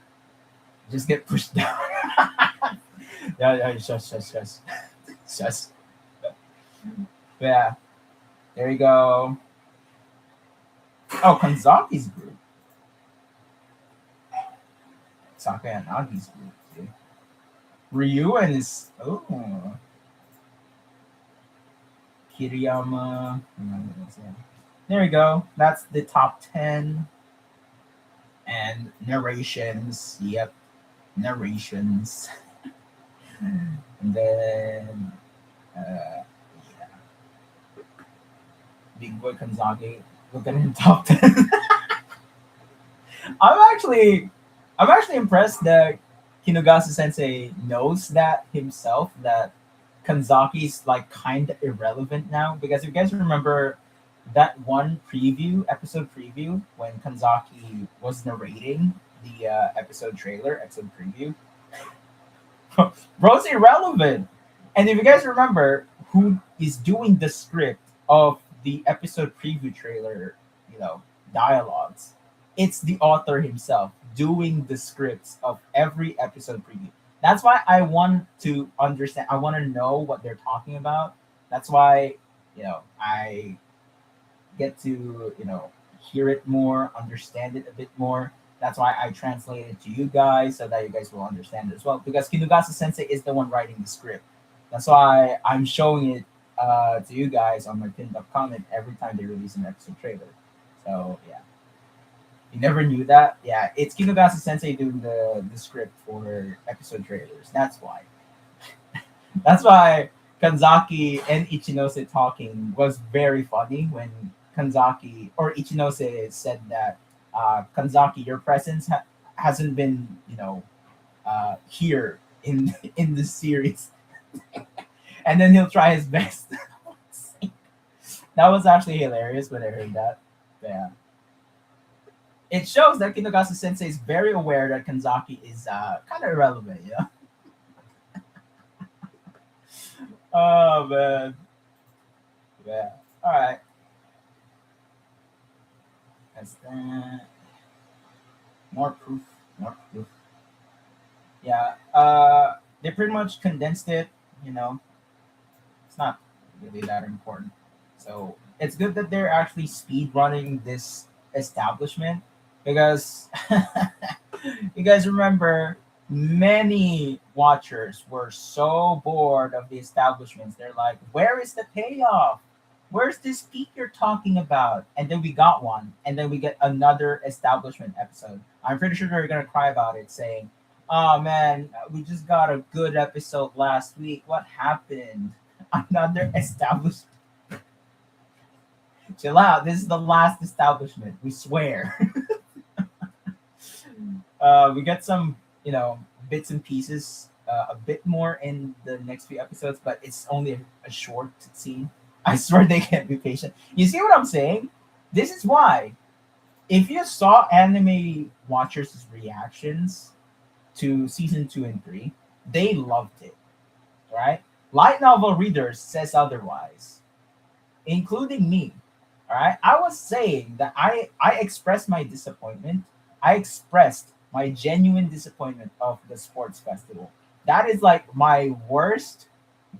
Just get pushed down. Yeah, just. Yeah. There you go. Oh, Kanzaki's group. Saka and Agi's group. See? Ryu and his Kiriyama. There you go. That's the top 10. And narrations. Yep. Narrations. And then yeah. Big Boy Kanzaki. Look at him top 10. I'm actually I'm actually impressed that Kinugasa Sensei knows that himself, that Kanzaki's like kind of irrelevant now. Because if you guys remember that one episode preview, when Kanzaki was narrating the episode preview, bro's irrelevant. And if you guys remember who is doing the script of the episode preview trailer, dialogues, it's the author himself doing the scripts of every episode preview. That's why I want to understand. I want to know what they're talking about. That's why, I get to, hear it more, understand it a bit more. That's why I translate it to you guys so that you guys will understand it as well. Because Kinugasa Sensei is the one writing the script. That's why I'm showing it to you guys on my pinned up comment every time they release an episode trailer. So yeah, you never knew that. Yeah, it's Kinugasa Sensei doing the script for episode trailers. That's why. That's why Kanzaki and Ichinose talking was very funny when Kanzaki or Ichinose said that Kanzaki, your presence hasn't been, here in in this series, and then he'll try his best. That was actually hilarious when I heard that. Yeah, it shows that Kinugasa Sensei is very aware that Kanzaki is kind of irrelevant. Oh man. Yeah. All right. That's that. More proof. More proof. Yeah. They pretty much condensed it. It's not really that important. So it's good that they're actually speed running this establishment because you guys remember many watchers were so bored of the establishments. They're like, where is the payoff? Where's this peak you're talking about? And then we got one, and then we get another establishment episode. I'm pretty sure they're gonna cry about it, saying, "Oh man, we just got a good episode last week. What happened? Another establishment." Chill out. This is the last establishment. We swear. We get some, bits and pieces, a bit more in the next few episodes, but it's only a short scene. I swear they can't be patient. You see what I'm saying? This is why. If you saw anime watchers' reactions to season 2 and 3, they loved it, right? Light novel readers says otherwise, including me. All right, I was saying that I expressed my disappointment. I expressed my genuine disappointment of the sports festival. That is like my worst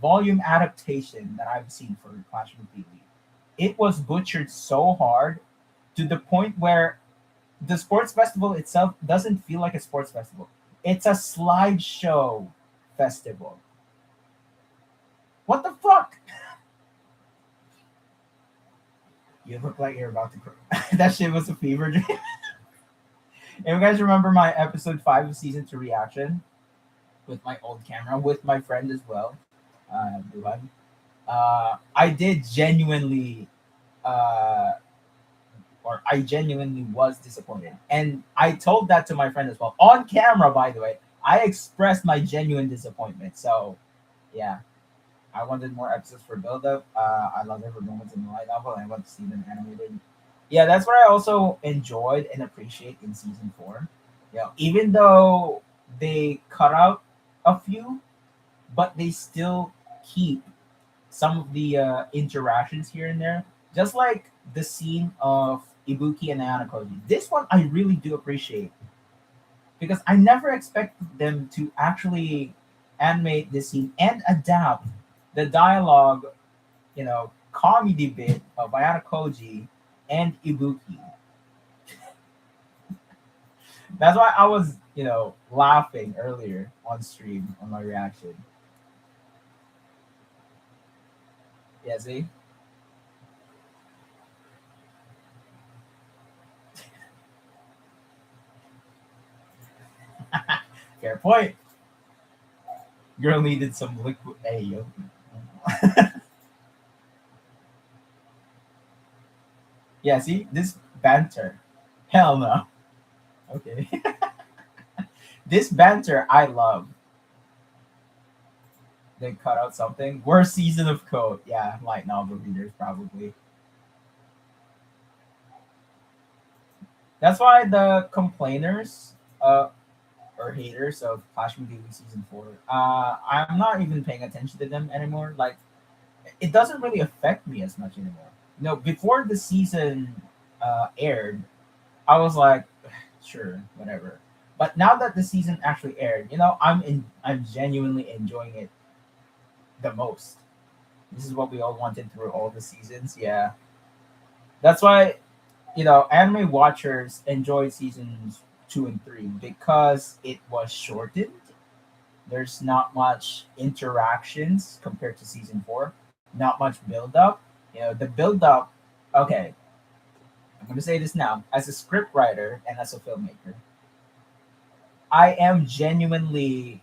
volume adaptation that I've seen for Clash of the Elite. It was butchered so hard to the point where the sports festival itself doesn't feel like a sports festival. It's a slideshow festival. What the fuck? You look like you're about to cry. That shit was a fever dream. If you guys remember my episode 5 of season 2 reaction with my old camera, with my friend as well, Duhan, I did genuinely, uh, or I genuinely was disappointed. And I told that to my friend as well. On camera, by the way, I expressed my genuine disappointment. So, yeah, I wanted more episodes for build up. I love every moment in the light novel. I want to see them animated. Yeah, that's what I also enjoyed and appreciate in season 4. Yeah, even though they cut out a few, but they still keep some of the interactions here and there. Just like the scene of Ibuki and Ayano Koji. This one I really do appreciate because I never expected them to actually animate this scene and adapt the dialogue, comedy bit of Ayano Koji and Ibuki. That's why I was, laughing earlier on stream on my reaction. Yeah, see? Fair point. Girl needed some liquid. Hey, yo. Yeah, see? This banter. Hell no. Okay. This banter I love. They cut out something. Worst season of Code. Yeah, light novel readers probably. That's why the complainers or haters of Clash of Duty season 4, I'm not even paying attention to them anymore. Like it doesn't really affect me as much anymore. Before the season aired, I was like, sure, whatever. But now that the season actually aired, I'm genuinely enjoying it the most. This is what we all wanted through all the seasons. Yeah, that's why anime watchers enjoy seasons 2 and 3 because it was shortened. There's not much interactions compared to season 4. Not much build up. The build up. Okay, I'm gonna say this now. As a script writer and as a filmmaker, I am genuinely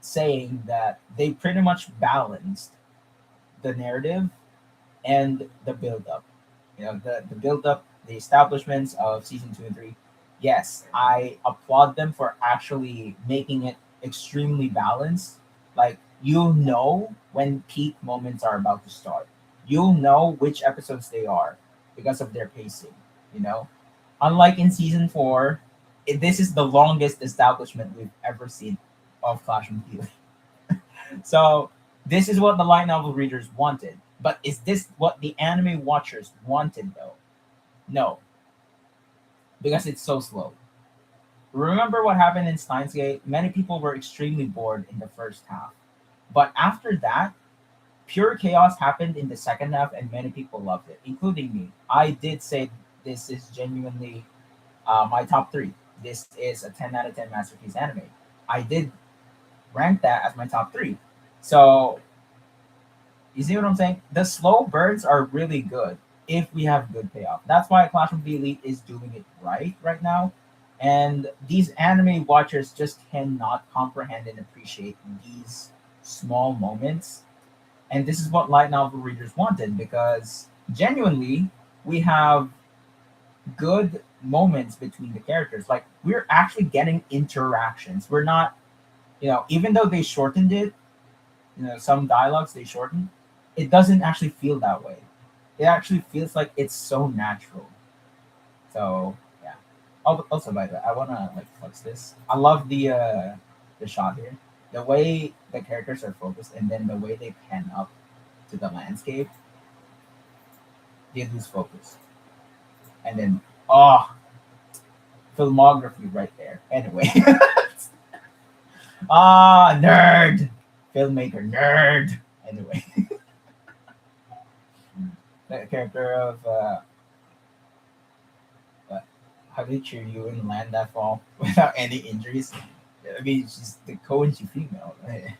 saying that they pretty much balanced the narrative and the build up. The build up, the establishments of season 2 and 3. Yes, I applaud them for actually making it extremely balanced. Like you'll know when peak moments are about to start. You'll know which episodes they are because of their pacing. You know, unlike in season 4, this is the longest establishment we've ever seen of Clash of Healing. So this is what the light novel readers wanted. But is this what the anime watchers wanted though? No, because it's so slow. Remember what happened in Steins Gate? Many people were extremely bored in the first half. But after that, pure chaos happened in the second half and many people loved it, including me. I did say this is genuinely my top 3. This is a 10 out of 10 masterpiece anime. I did rank that as my top 3. So you see what I'm saying? The slow burns are really good if we have good payoff. That's why Clash of the Elite is doing it right now. And these anime watchers just cannot comprehend and appreciate these small moments. And this is what light novel readers wanted because genuinely we have good moments between the characters. Like we're actually getting interactions. We're not, even though they shortened it, some dialogues they shortened, it doesn't actually feel that way. It actually feels like it's so natural. So yeah. Also, by the way, I wanna like flex this. I love the shot here, the way the characters are focused, and then the way they pan up to the landscape. they lose focus. And then, oh, filmography right there. Anyway, nerd, filmmaker, nerd. Anyway, the character of uh, how did Chiryuin land that fall without any injuries? I mean, she's the Koenji female, right?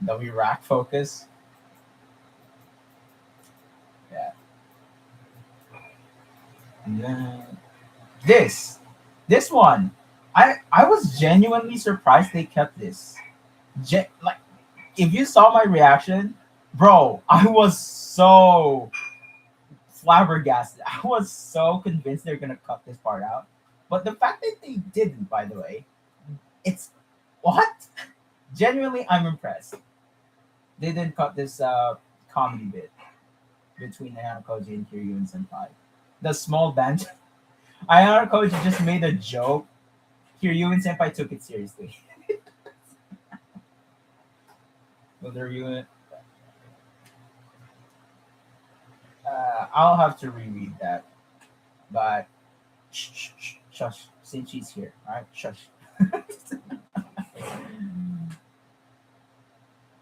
W rack focus. Yeah. And then this, this one, I was genuinely surprised they kept this. Like, if you saw my reaction, bro, I was so flabbergasted. I was so convinced they're gonna cut this part out. But the fact that they didn't, by the way, it's what? Genuinely, I'm impressed. They didn't cut this comedy bit between Ayano Koji and Kiryu and Senpai. The small band. Ayano Koji just made a joke. Kiryu and Senpai took it seriously. So they're reviewing. I'll have to reread that, but shush. Since she's here, all right, shush.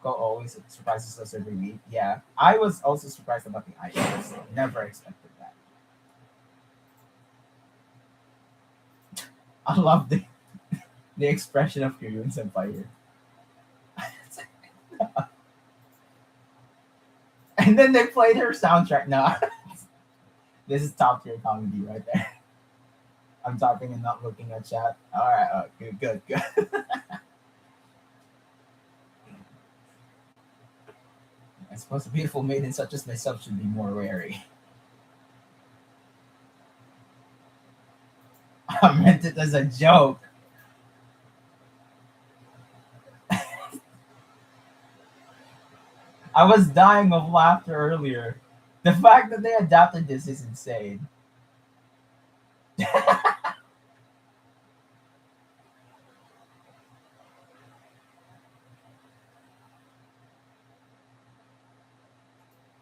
Go always surprises us every week. Yeah, I was also surprised about the items. Never expected that. I love the expression of Kiryu and Senpai here. And then they played her soundtrack. Now, this is top tier comedy right there. I'm talking and not looking at chat. All right, good. I suppose a beautiful maiden such as myself should be more wary. I meant it as a joke. I was dying of laughter earlier. The fact that they adapted this is insane.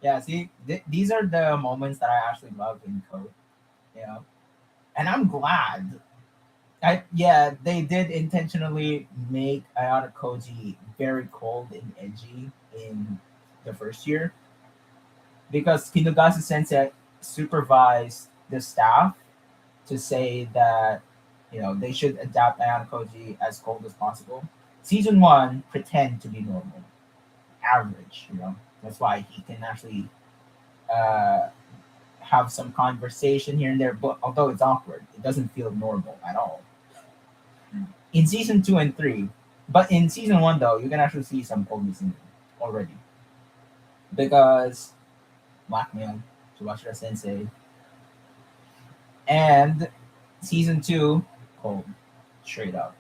Yeah, see, these are the moments that I actually love in Code, you know, and I'm glad. Yeah, they did intentionally make Ayana Koji very cold and edgy in the first year because Kinugasa Sensei supervised the staff to say that they should adapt Ayana Koji as cold as possible. Season one pretend to be normal, average. That's why he can actually uh, have some conversation here and there. But although it's awkward, it doesn't feel normal at all. In season two and three, but in season one though, you can actually see some coldness in him already because blackmail, Subashira Sensei, and season two, cold, straight up.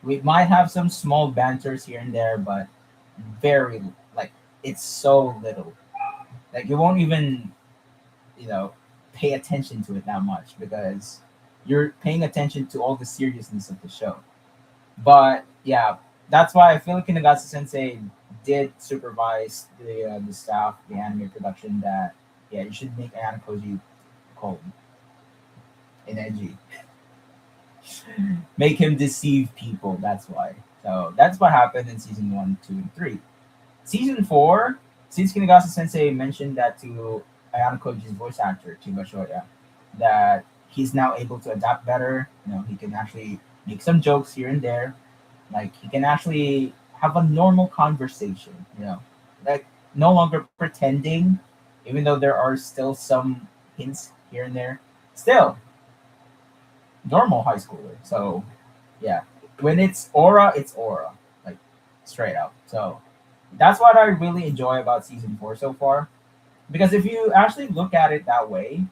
We might have some small banters here and there, but very like it's so little. Like you won't even, you know, pay attention to it that much because you're paying attention to all the seriousness of the show. But yeah, that's why I feel like Kinagasa Sensei did supervise the staff, the anime production. That yeah, you should make Ayano Koji cold and edgy. Make him deceive people. That's why. So that's what happened in season one, two, and three. Season four, since Kinagasa Sensei mentioned that to Ayano Koji's voice actor, Chiba Shoya, that he's now able to adapt better. He can actually make some jokes here and there. Like he can actually have a normal conversation. Like no longer pretending, even though there are still some hints here and there. Still, normal high schooler. So yeah, when it's aura, like straight up. So that's what I really enjoy about season four so far. Because if you actually look at it that way,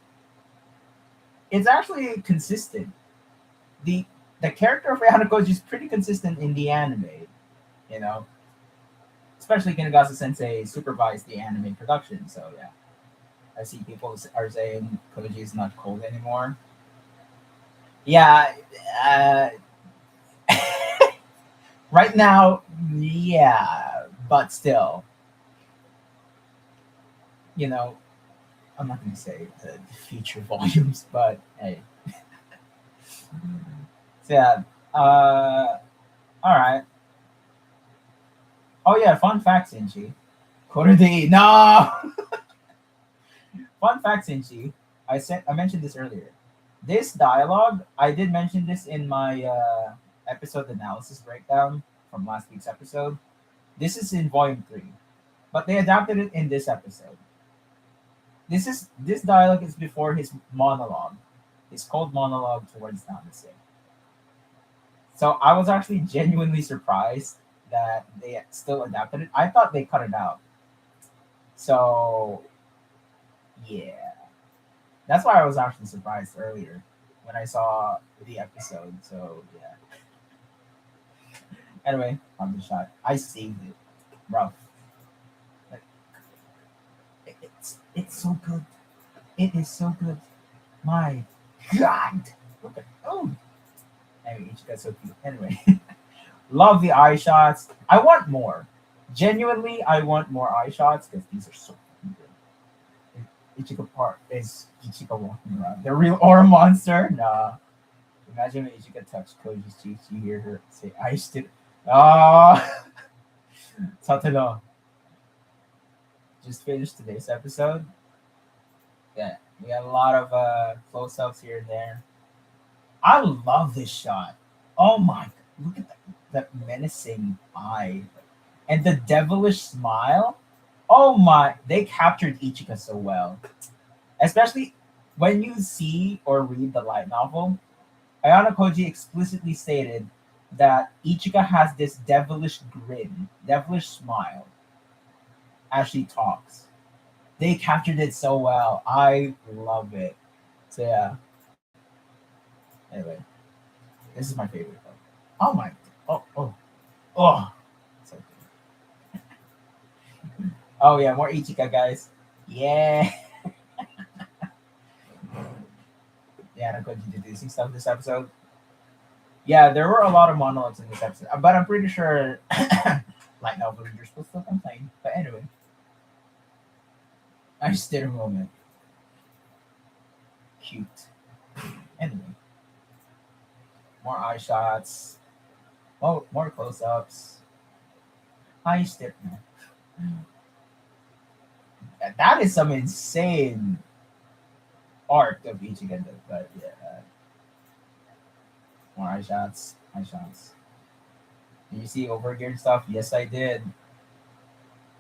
it's actually consistent. The character of Ayano Koji is pretty consistent in the anime, you know. Especially Kinagasa Sensei supervised the anime production, so yeah. I see people are saying Koji is not cold anymore. Yeah, uh, right now, yeah, but still, you know, I'm not gonna say the future volumes, but hey. So yeah. All right. Oh yeah. Fun fact, Sinchi. Korode. No. Fun fact, Sinchi. I mentioned this earlier. This dialogue, I did mention this in my episode analysis breakdown from last week's episode. This is in volume 3, but they adapted it in this episode. This dialogue is before his monologue, his cold monologue towards Namaste. So I was actually genuinely surprised that they still adapted it. I thought they cut it out. So yeah, that's why I was actually surprised earlier when I saw the episode. So yeah. Anyway, on the shot, I saved it, bro. Like, it's so good. It is so good. My God. Look at oh. Anyway, Ichigo's so cute. Anyway, love the eye shots. I want more. Genuinely, I want more eye shots because these are so fucking good. Ichigo part is Ichigo walking around. The real aura monster? Nah. Imagine when Ichigo touched Koji's cheeks, you hear her say, I still. Ah! Satelo. Just finished today's episode. Yeah, we had a lot of close ups here and there. I love this shot. Oh my, look at that menacing eye and the devilish smile. Oh my, they captured Ichika so well. Especially when you see or read the light novel, Ayano Koji explicitly stated that Ichika has this devilish grin, devilish smile as she talks. They captured it so well. I love it. So yeah. Anyway, this is my favorite part. Oh my. Oh. So good. Oh yeah, more Ichika guys. Yeah. Yeah, I'm going to introducing stuff this episode. Yeah, there were a lot of monologues in this episode, but I'm pretty sure light novel readers will still complain. But anyway, I just did a moment. Cute. Anyway, more eye shots. Oh, more close-ups. Eye step. That is some insane art of Ichigo, but yeah, more eye shots. Eye shots. Did you see overgeared stuff? Yes, I did.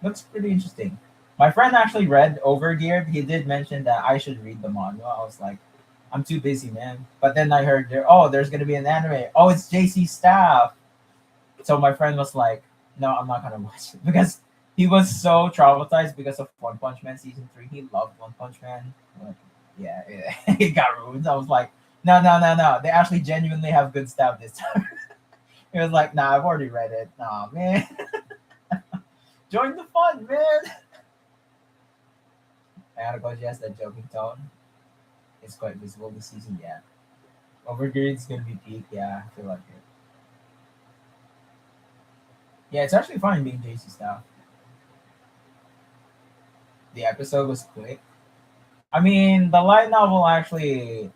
Looks pretty interesting. My friend actually read Overgeared. He did mention that I should read the manga. I was like, I'm too busy, man. But then I heard there's gonna be an anime. Oh, it's JC Staff. So my friend was like, no, I'm not gonna watch it because he was so traumatized because of One Punch Man season 3. He loved One Punch Man. Like, yeah, it got ruined. I was like, no, no, no, no. They actually genuinely have good stuff this time. He was like, nah, I've already read it. Nah, man. Join the fun, man. Ayano has that joking tone. It's quite visible this season, yeah. Overgrid's gonna be peak, yeah, I feel like it. Yeah, it's actually fine being JC style. The episode was quick. I mean, the light novel actually,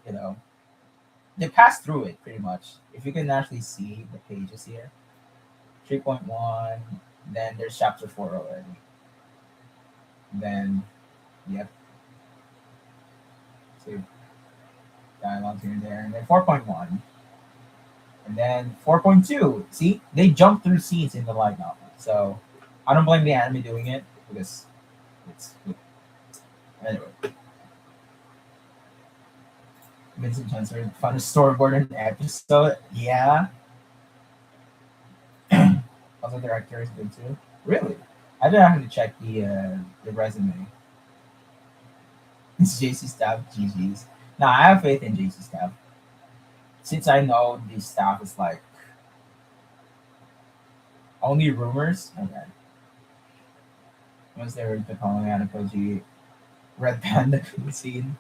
they passed through it pretty much. If you can actually see the pages here, 3.1, then there's chapter 4 already. Then, yep, two dialogues here and there, and then 4.1, and then 4.2. See, they jump through scenes in the light novel, so I don't blame the anime doing it because it's anyway. Vincent Chancellor found a storyboard in an episode. Yeah. Also, director is good too. Really? I didn't have to check the resume. It's JC Staff, GG's. Now I have faith in JC Staff. Since I know the staff is like only rumors. Okay. Once they heard the calling Anakoji Red Panda scene.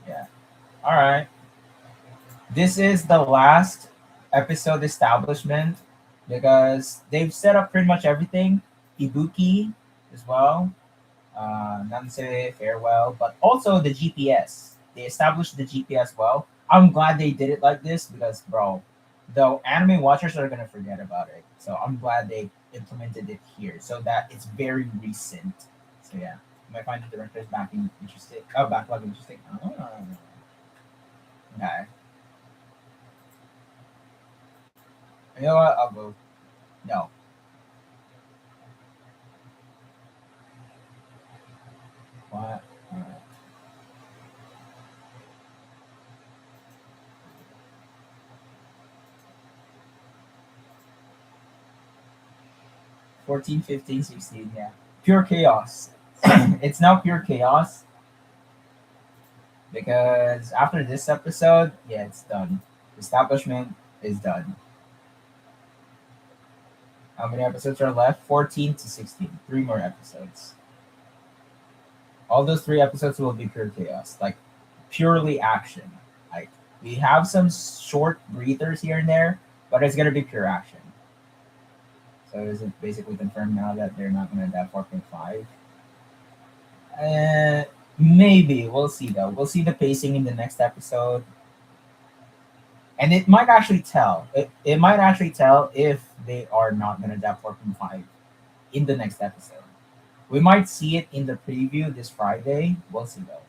Yeah. Alright. This is the last episode establishment because they've set up pretty much everything. Ibuki, as well. Nanse farewell, but also the GPS. They established the GPS well. I'm glad they did it like this because, bro, the anime watchers are gonna forget about it. So I'm glad they implemented it here so that it's very recent. So yeah, you might find the director's backing interesting. Oh, backlog interesting. Oh, okay. You know what? I'll go. No. 14, 15, 16. Yeah, pure chaos. It's now pure chaos because after this episode, yeah, it's done. Establishment is done. How many episodes are left? 14 to 16. Three more episodes. All those three episodes will be pure chaos, like purely action. Like we have some short breathers here and there, but it's gonna be pure action. So is it basically confirmed now that they're not gonna adapt 4.5? Uh, Maybe we'll see though. We'll see the pacing in the next episode, and it might actually tell. It might actually tell if they are not gonna adapt 4.5 in the next episode. We might see it in the preview this Friday. We'll see though.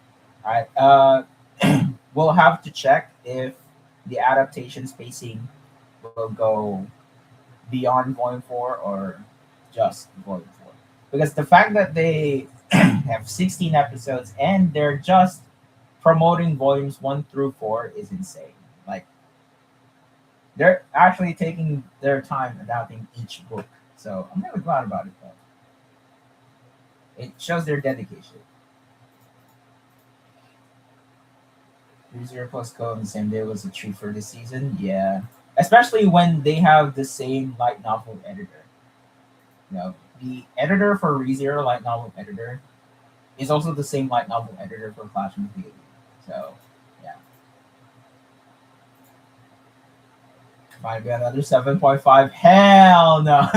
All right. We'll have to check if the adaptation spacing will go beyond Volume 4 or just Volume 4. Because the fact that they have 16 episodes and they're just promoting Volumes 1 through 4 is insane. Like, they're actually taking their time adapting each book. So I'm really glad about it, though. It shows their dedication. 3-0 plus co on the same day was a treat for this season. Yeah. Especially when they have the same light novel editor. You know, the editor for ReZero light novel editor is also the same light novel editor for Clash of the Elite. So, yeah. Might be another 7.5. Hell no!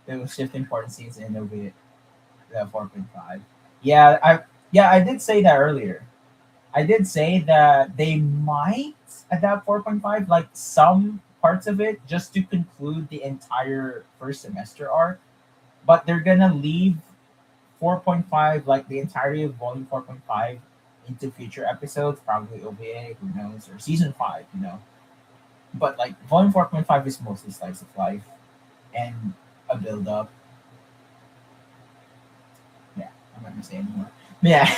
It was shifting part scenes and it'll be the 4.5. Yeah, I did say that earlier. I did say that they might adapt 4.5, like some parts of it, just to conclude the entire first semester arc. But they're gonna leave 4.5, like the entirety of volume 4.5, into future episodes, probably OVA, who knows, or season 5, you know. But like volume 4.5 is mostly slice of life and a build up. Yeah, I'm not gonna say anymore. Yeah,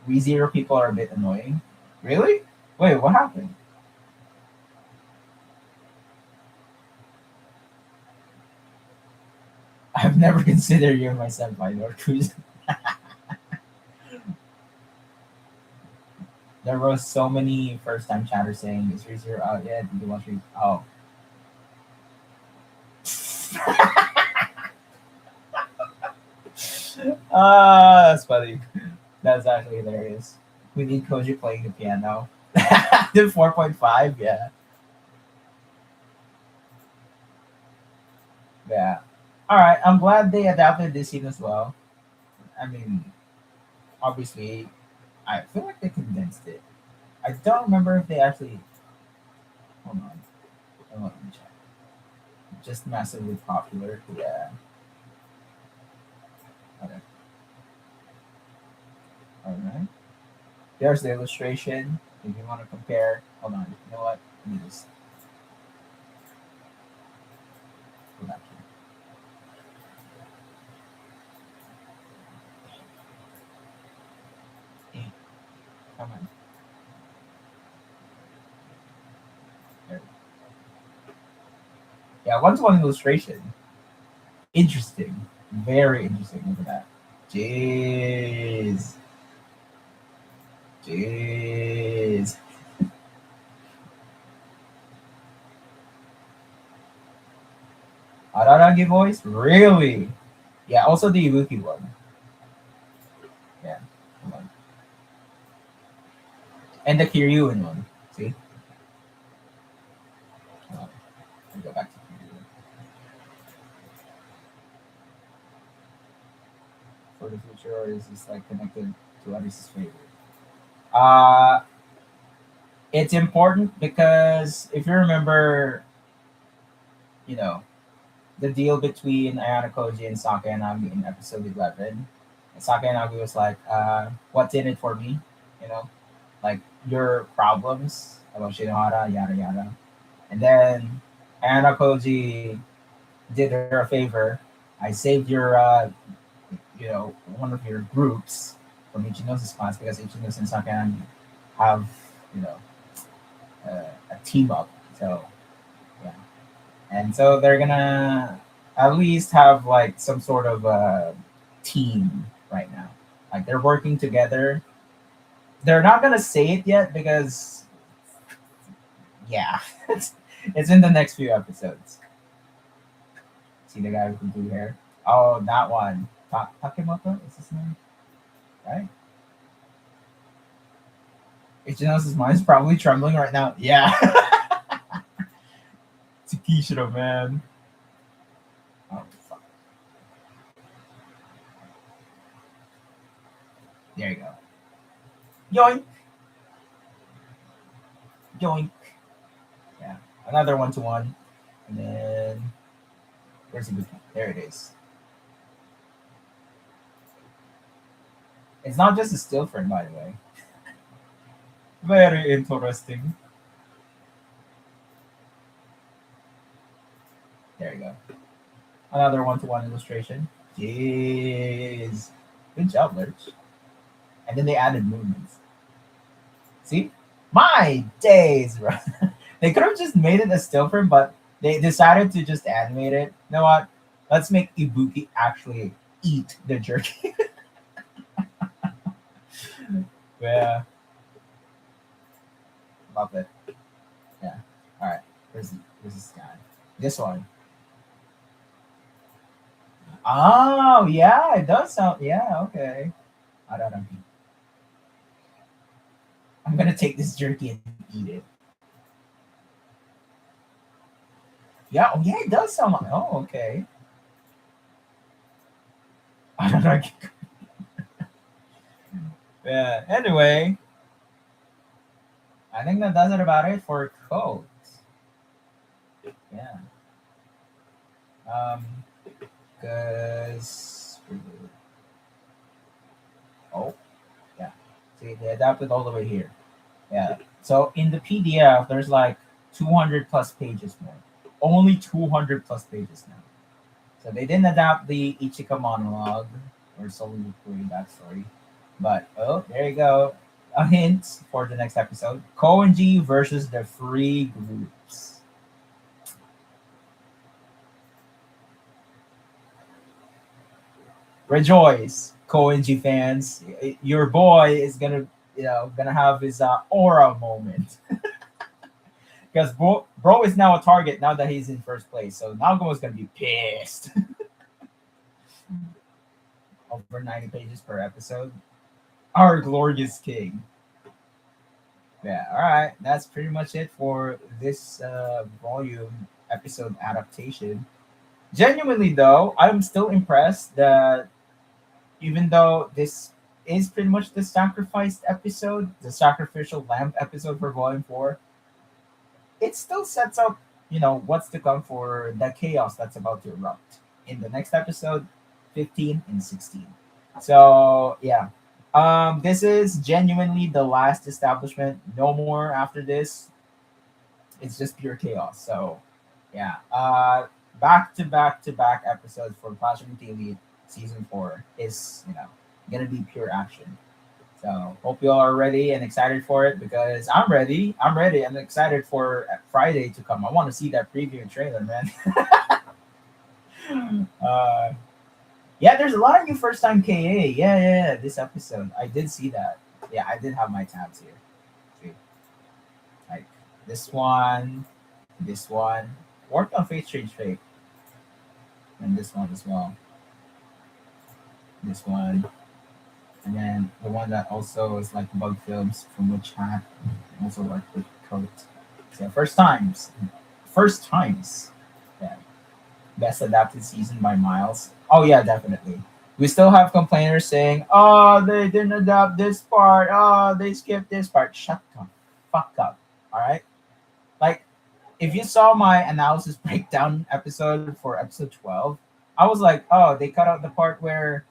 we zero people are a bit annoying. Really? Wait, what happened? I've never considered you my senpai, Lord Cruz. There was so many first time chatters saying, "Is ReZero out yet? Did you watch Re-" Oh. That's funny. That's actually hilarious. We need Koji playing the piano. The 4.5, yeah. Yeah. Alright, I'm glad they adapted this scene as well. I mean, obviously, I feel like they condensed it. I don't remember if they actually. Hold on. Let me check. Just massively popular. Yeah. Okay. Alright. There's the illustration. If you want to compare. Hold on. You know what? Let me just go back here. Come on. There. Yeah, one to one illustration. Interesting. Very interesting. Look at that. Jeez. Jeez. Araragi voice? Really? Yeah, also the Ibuki one. Yeah. Hold on. And the Kiryuin one. See? Hold on. Let me go back to Kiryuin. the future, or is this like connected to Aris's favorite? Uh, it's important because if you remember, you know, the deal between Ayano Koji and Saka and Nagi in episode 11. And Saka and Nagi was like, what's in it for me? You know, like your problems about Shinohara, yada yada. And then Ayano Koji did her a favor. I saved your, one of your groups from Ichino's class because Ichinos and Saka and Nagi have, you know, a team up. So, yeah. And so they're gonna at least have like some sort of team right now. Like they're working together. They're not gonna say it yet because yeah, it's in the next few episodes. See the guy with the blue hair? Oh, that one. Takemoto is his name, right? Ichino's mind is probably trembling right now. Yeah, Tsukishiro, man. Oh, fuck. There you go. Yoink, yoink. Yeah, another 1-to-1, and then where's the boot camp? There it is. It's not just a still frame, by the way. Very interesting. There you go. Another 1-to-1 illustration. Jeez. Good job, Lurch. And then they added movements. See? My days, bro. They could have just made it a still frame, but they decided to just animate it. You know what? Let's make Ibuki actually eat the jerky. Yeah. Love it. Yeah. Alright. Where's this guy? This one. Oh, yeah, it does sound. Yeah, okay. Araragi. I'm gonna take this jerky and eat it. Yeah, oh yeah, it does sound like. Oh, okay. Araragi. Yeah. Anyway, I think that does it about it for codes. Yeah. Um, cause oh yeah, see they adapted all the way here. Yeah. So in the PDF, there's like 200 plus pages more. Only 200 plus pages now. So they didn't adapt the Ichika monologue or soliloquy backstory. But oh, there you go. A hint for the next episode. Koenji versus the free groups. Rejoice, Koenji fans. Your boy is gonna have his aura moment. Because bro is now a target now that he's in first place. So Nagumo is gonna be pissed. Over 90 pages per episode. Our glorious king. Yeah, all right. That's pretty much it for this volume episode adaptation. Genuinely, though, I'm still impressed that even though this is pretty much the sacrificed episode, the sacrificial lamb episode for volume 4, it still sets up, what's to come for the chaos that's about to erupt in the next episode, 15 and 16. So, yeah. This is genuinely the last establishment. No more after this. It's just pure chaos. So, yeah. Back to back to back episodes for Clash of Elite season 4 is, gonna be pure action. So hope you all are ready and excited for it because I'm ready. I'm ready. I'm excited for Friday to come. I want to see that preview and trailer, man. uh, yeah, there's a lot of new first time KA. Yeah. This episode, I did see that. Yeah, I did have my tabs here. See, like this one. Worked on Fate Strange Fate, and this one as well. This one. And then the one that also is like bug films from Witch Hat, also worked with Coat. So first times. Yeah, best adapted season by Miles. Oh yeah, definitely. We still have complainers saying, "Oh, they didn't adapt this part. Oh, they skipped this part." Shut the fuck up. All right. Like, if you saw my analysis breakdown episode for episode 12, I was like, "Oh, they cut out the part where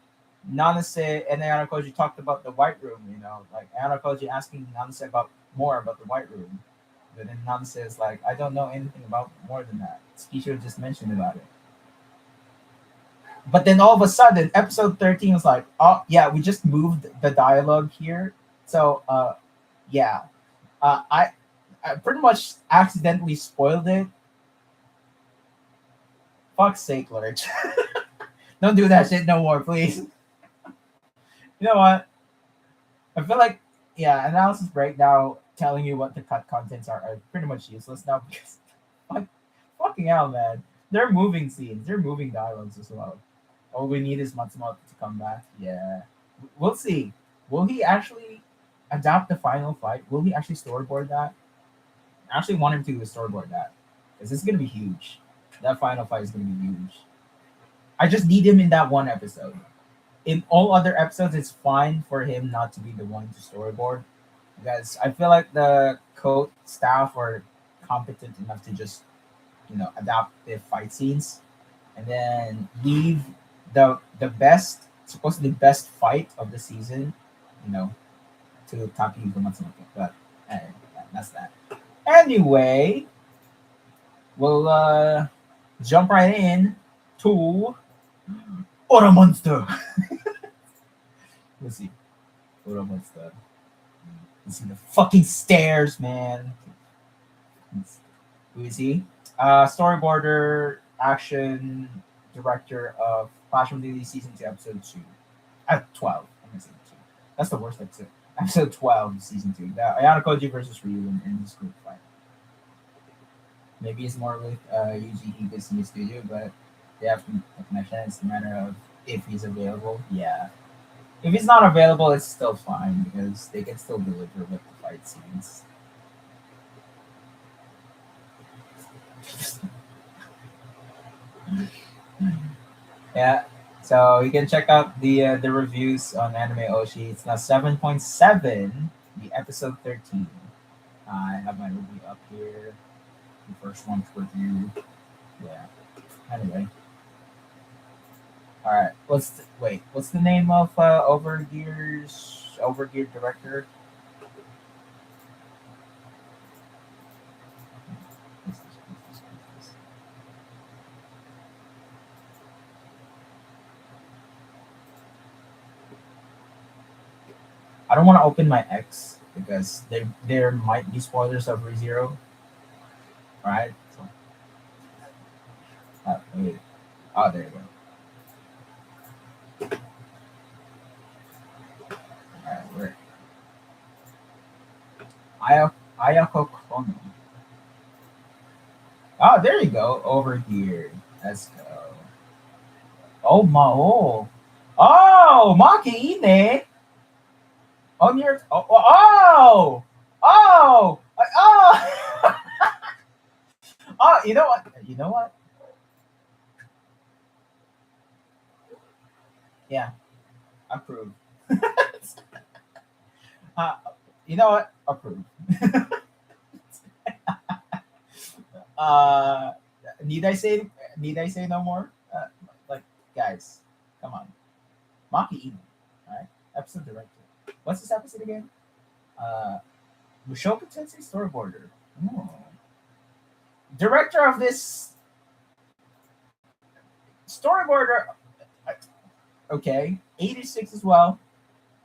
Nanase and Ayano talked about the White Room." Like Ayano asking Nanase about more about the White Room. But then Nanase is like, "I don't know anything about more than that. Skisho just mentioned about it." But then all of a sudden, episode 13 was like, "Oh yeah, we just moved the dialogue here." So yeah, I pretty much accidentally spoiled it. Fuck's sake, Lurch. Don't do that shit no more, please. You know what? I feel like, yeah, analysis breakdown telling you what the cut contents are pretty much useless now because, like, fucking hell, man. They're moving scenes, they're moving dialogues as well. All we need is Matsumoto to come back. Yeah. We'll see. Will he actually adapt the final fight? Will he actually storyboard that? I actually want him to storyboard that because it's going to be huge. That final fight is going to be huge. I just need him in that one episode. In all other episodes, it's fine for him not to be the one to storyboard because I feel like the code staff are competent enough to just adapt the fight scenes and then leave the best supposedly best fight of the season, you know, to Takehiko Matsumoto. But that's that. Anyway, we'll jump right in to Ora Monster. Let's see. Ora Monster. Let's see the fucking stairs, man. Who is he? Storyboarder, action director of Flash from Daily Season 2, Episode 2. 12. I'm going to say 2. That's the worst episode. Episode 12, Season 2. The Ayano Koji versus Ryu in this group fight. Maybe it's more with Yuji Higa's new studio, but they have a connection. It's a matter of if he's available. Yeah. If he's not available, it's still fine because they can still deliver with the fight scenes. Yeah, so you can check out the reviews on Anime Oshi. It's now 7.7, the episode 13. I have my review up here. The first one to review. Yeah. Anyway. All right. What's the name of Overgear director? I don't want to open my X because there might be spoilers of ReZero. Right? So, wait. Oh, there you go. Alright, where? Ayako Kono. Oh, there you go. Over here. Let's go. Oh, Mao. Oh, Maki Ine. On your. Oh! Oh! Oh! Oh, you know what? You know what? Yeah, approve. uh, you know what? Approve. uh, need I say? Need I say no more? Like, guys, come on. Maki Ino, all right? Episode director. What's this episode again? Mushoku Tensei storyboarder. Oh. Director of this storyboarder. Okay, 86 as well.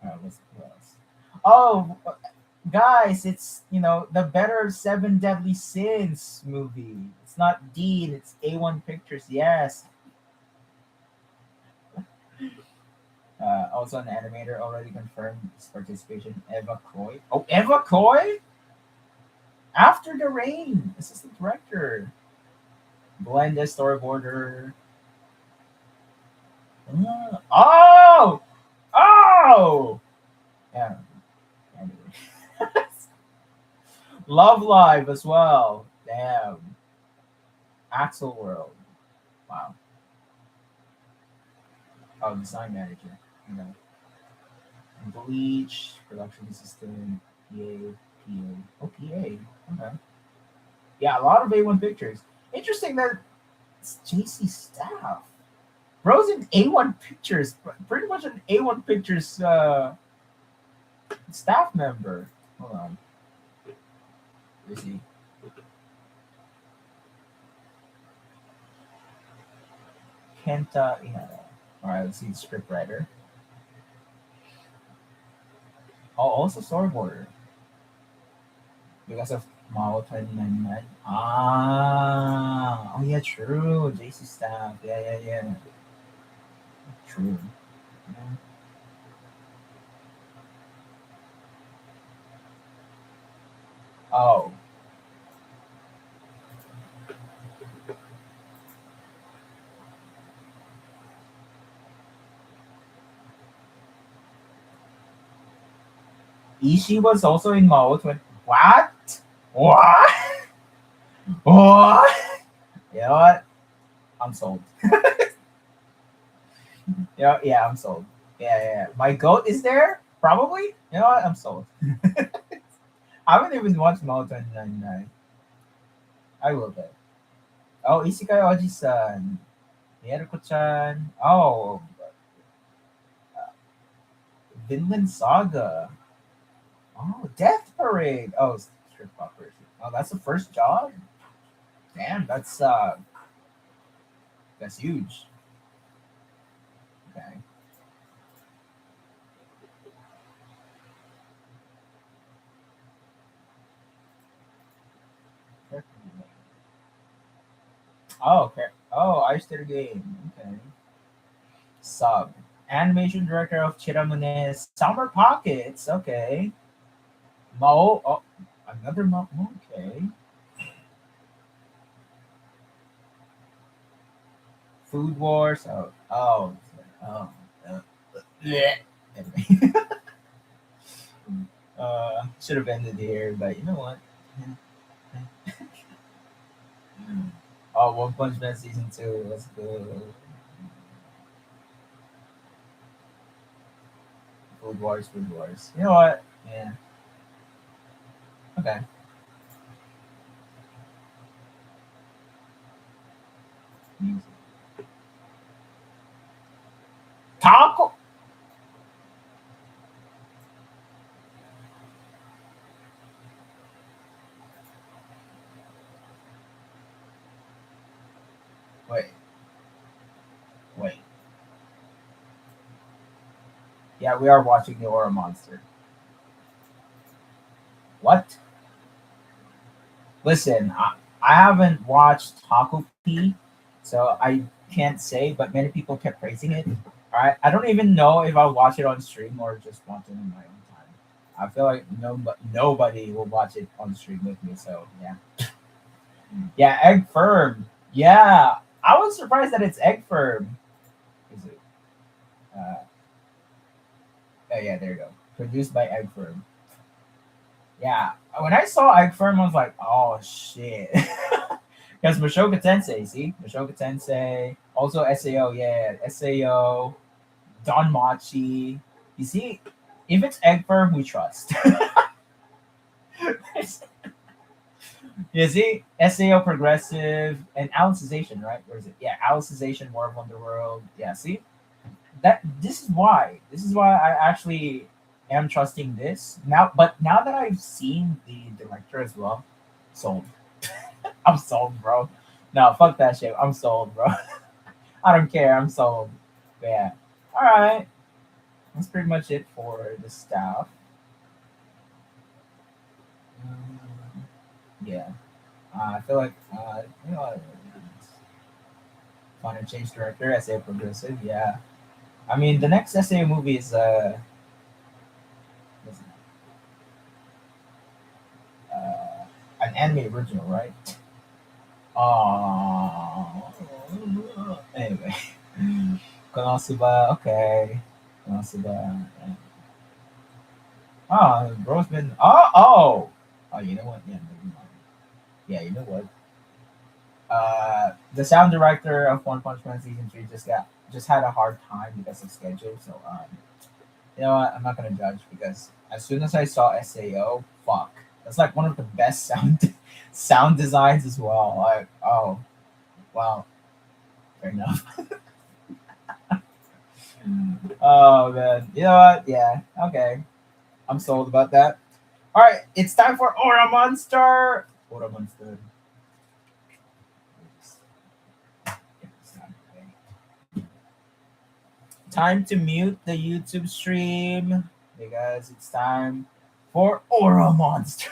What else? Oh, guys, it's the Better Seven Deadly Sins movie. It's not Dean, it's A1 Pictures. Yes. Also, an animator already confirmed his participation. Eva Coy. Oh, Eva Coy. After the Rain, assistant director. Blenda storyboarder. Oh, oh. Yeah. Anyway. Love Live as well. Damn. Axel World. Wow. Oh, design manager. You know, Bleach, production assistant, PA. Oh, PA. Okay. Yeah, a lot of A1 pictures. Interesting that it's JC Staff. Bro's in A1 Pictures, pretty much an A1 Pictures staff member. Hold on, let me see. Kenta Ihara. All right, let's see the script writer. Oh, also storyboarder because of Mao 2099. Ah, oh yeah, true. JC Staff. Yeah, yeah, yeah. True. Yeah. Oh, Ishii was also in Mao 20. What? What? What? You know what? I'm sold. Yeah, yeah, I'm sold. Yeah, yeah, yeah. My goat is there? Probably. You know what? I'm sold. I haven't even watched Mao 2099. I will though. Oh, Isekai Oji-san. Mieruko-chan. Oh, Vinland Saga. Oh, Death Parade. Oh, Strip Poppers. Oh, that's the first job? Damn, that's huge. Okay. Oh, okay. Oh, I started game. Okay. Sub. Animation director of Chiramune's Summer Pockets. Okay. Mo. Oh, another Mo. Okay. Food Wars. Oh. Oh. Oh. Yeah. Anyway. Should have ended here, but you know what? Oh, One Punch Man season two. Let's go. Food Wars. Food Wars. You know what? Yeah. Okay. Music. Taco. Wait. Wait. Yeah, we are watching the Aura Monster. What? Listen, I haven't watched Hakupi, so I can't say, but many people kept praising it. All right, I don't even know if I'll watch it on stream or just watch it in my own time. I feel like nobody will watch it on stream with me, so yeah. Yeah, Egg Firm. Yeah, I was surprised that it's Egg Firm. Is it? Uh, oh yeah, there you go. Produced by Egg Firm. Yeah, when I saw Egg Firm, I was like, oh shit. Because Mushoku Tensei, see? Mushoku Tensei. Also SAO, yeah. SAO, Don Machi. You see, if it's Egg Firm, we trust. You see? SAO Progressive and Alicization, right? Where is it? Yeah, Alicization, War of Underworld. Yeah, see? This is why. This is why I actually am trusting this. Now that I've seen the director as well, sold. I'm sold, bro. No, fuck that shit. I'm sold, bro. I don't care. I'm sold. But yeah. All right. That's pretty much it for the staff. Um, yeah. I feel like you know, fun and change director, SA Progressive. Yeah. I mean, the next SA movie is what's an anime original, right? Anyway, Konosuba. Okay. Konosuba. Bro's been. Oh. You know what? Yeah, never mind. Yeah, you know what? The sound director of One Punch Man season three just had a hard time because of schedule. So you know what? I'm not gonna judge because as soon as I saw Sao, fuck, that's like one of the best sound sound designs as well. Like, oh wow, fair enough. Oh man, you know what? Yeah, okay, I'm sold about that. All right, it's time for Aura Monster. Aura Monster. Time to mute the YouTube stream because it's time for Aura Monster.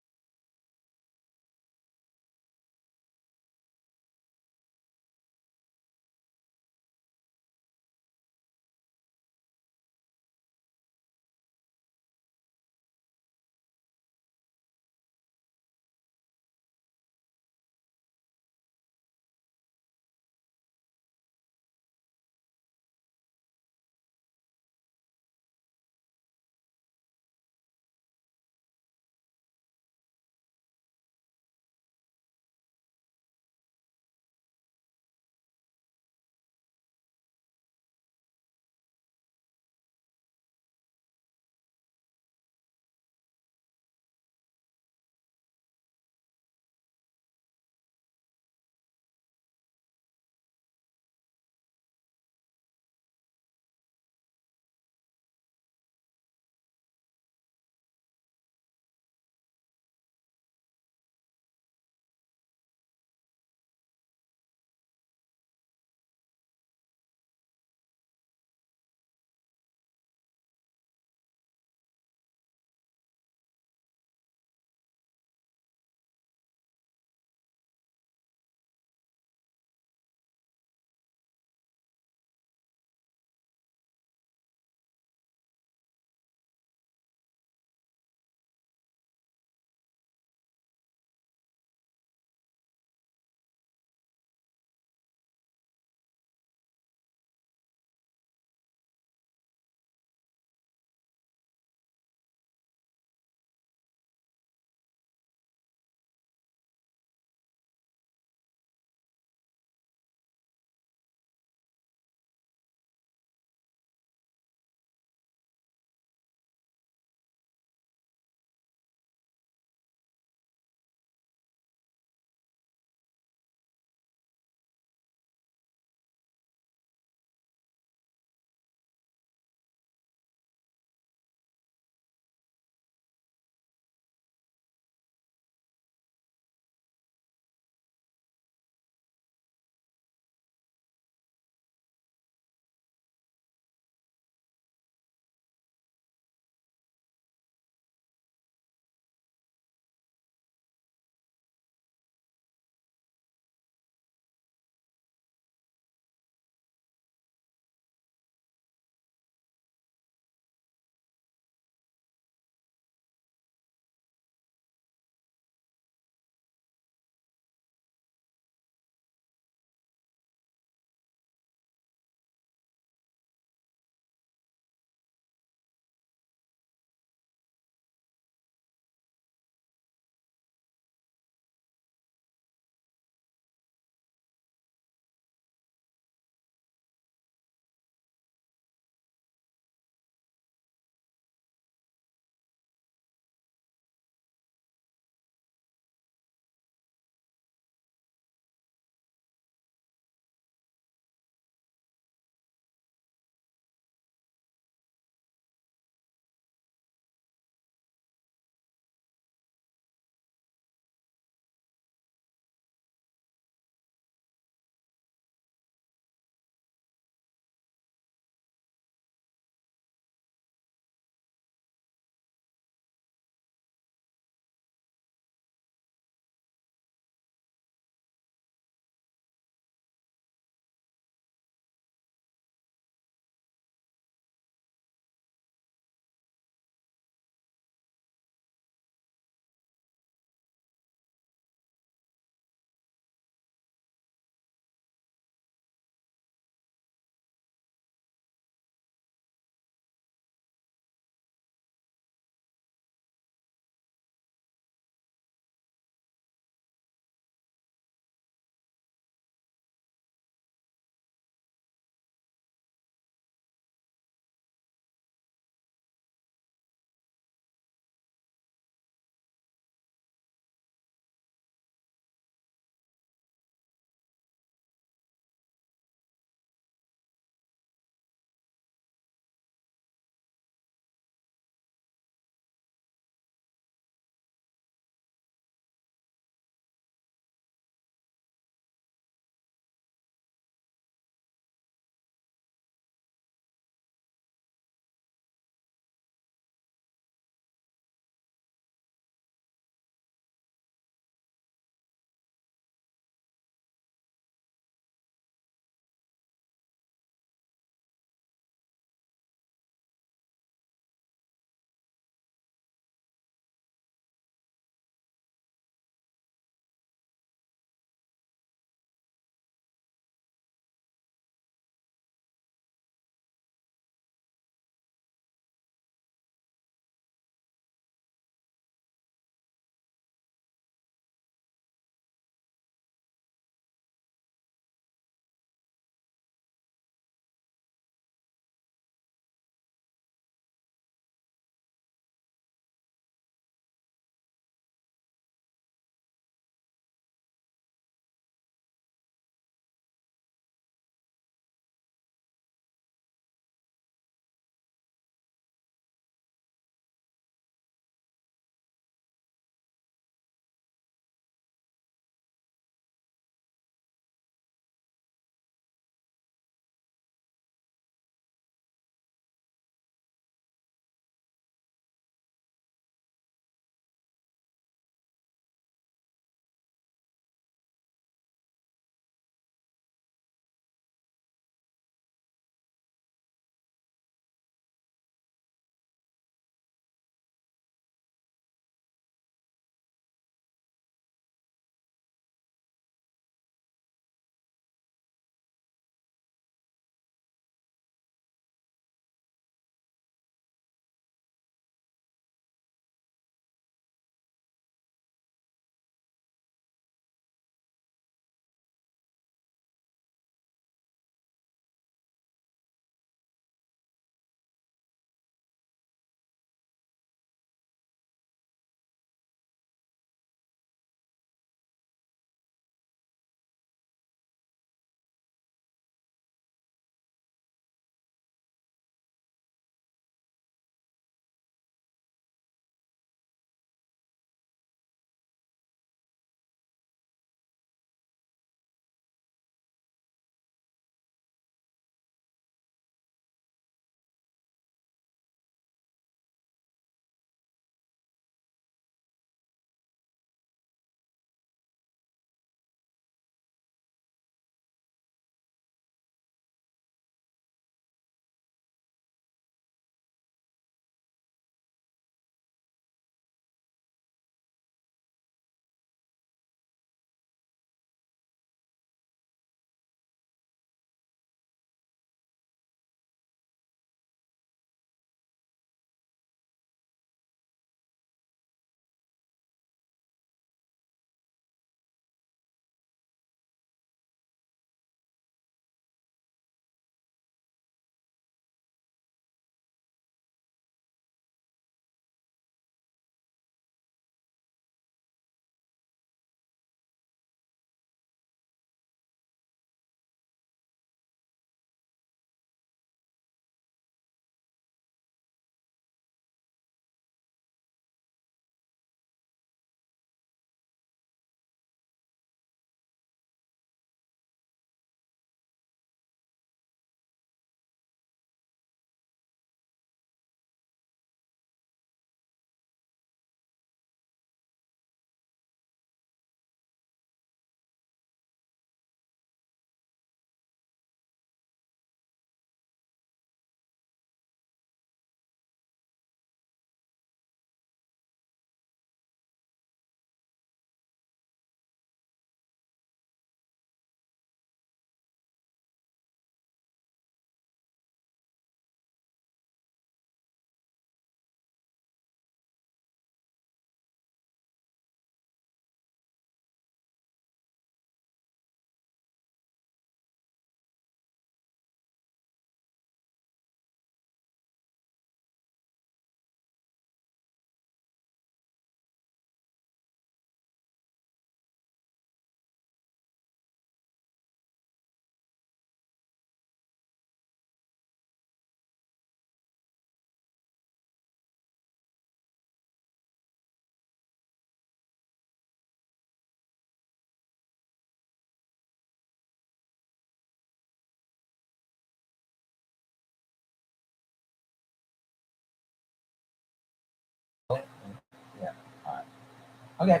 Okay,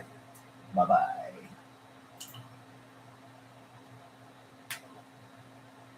bye bye.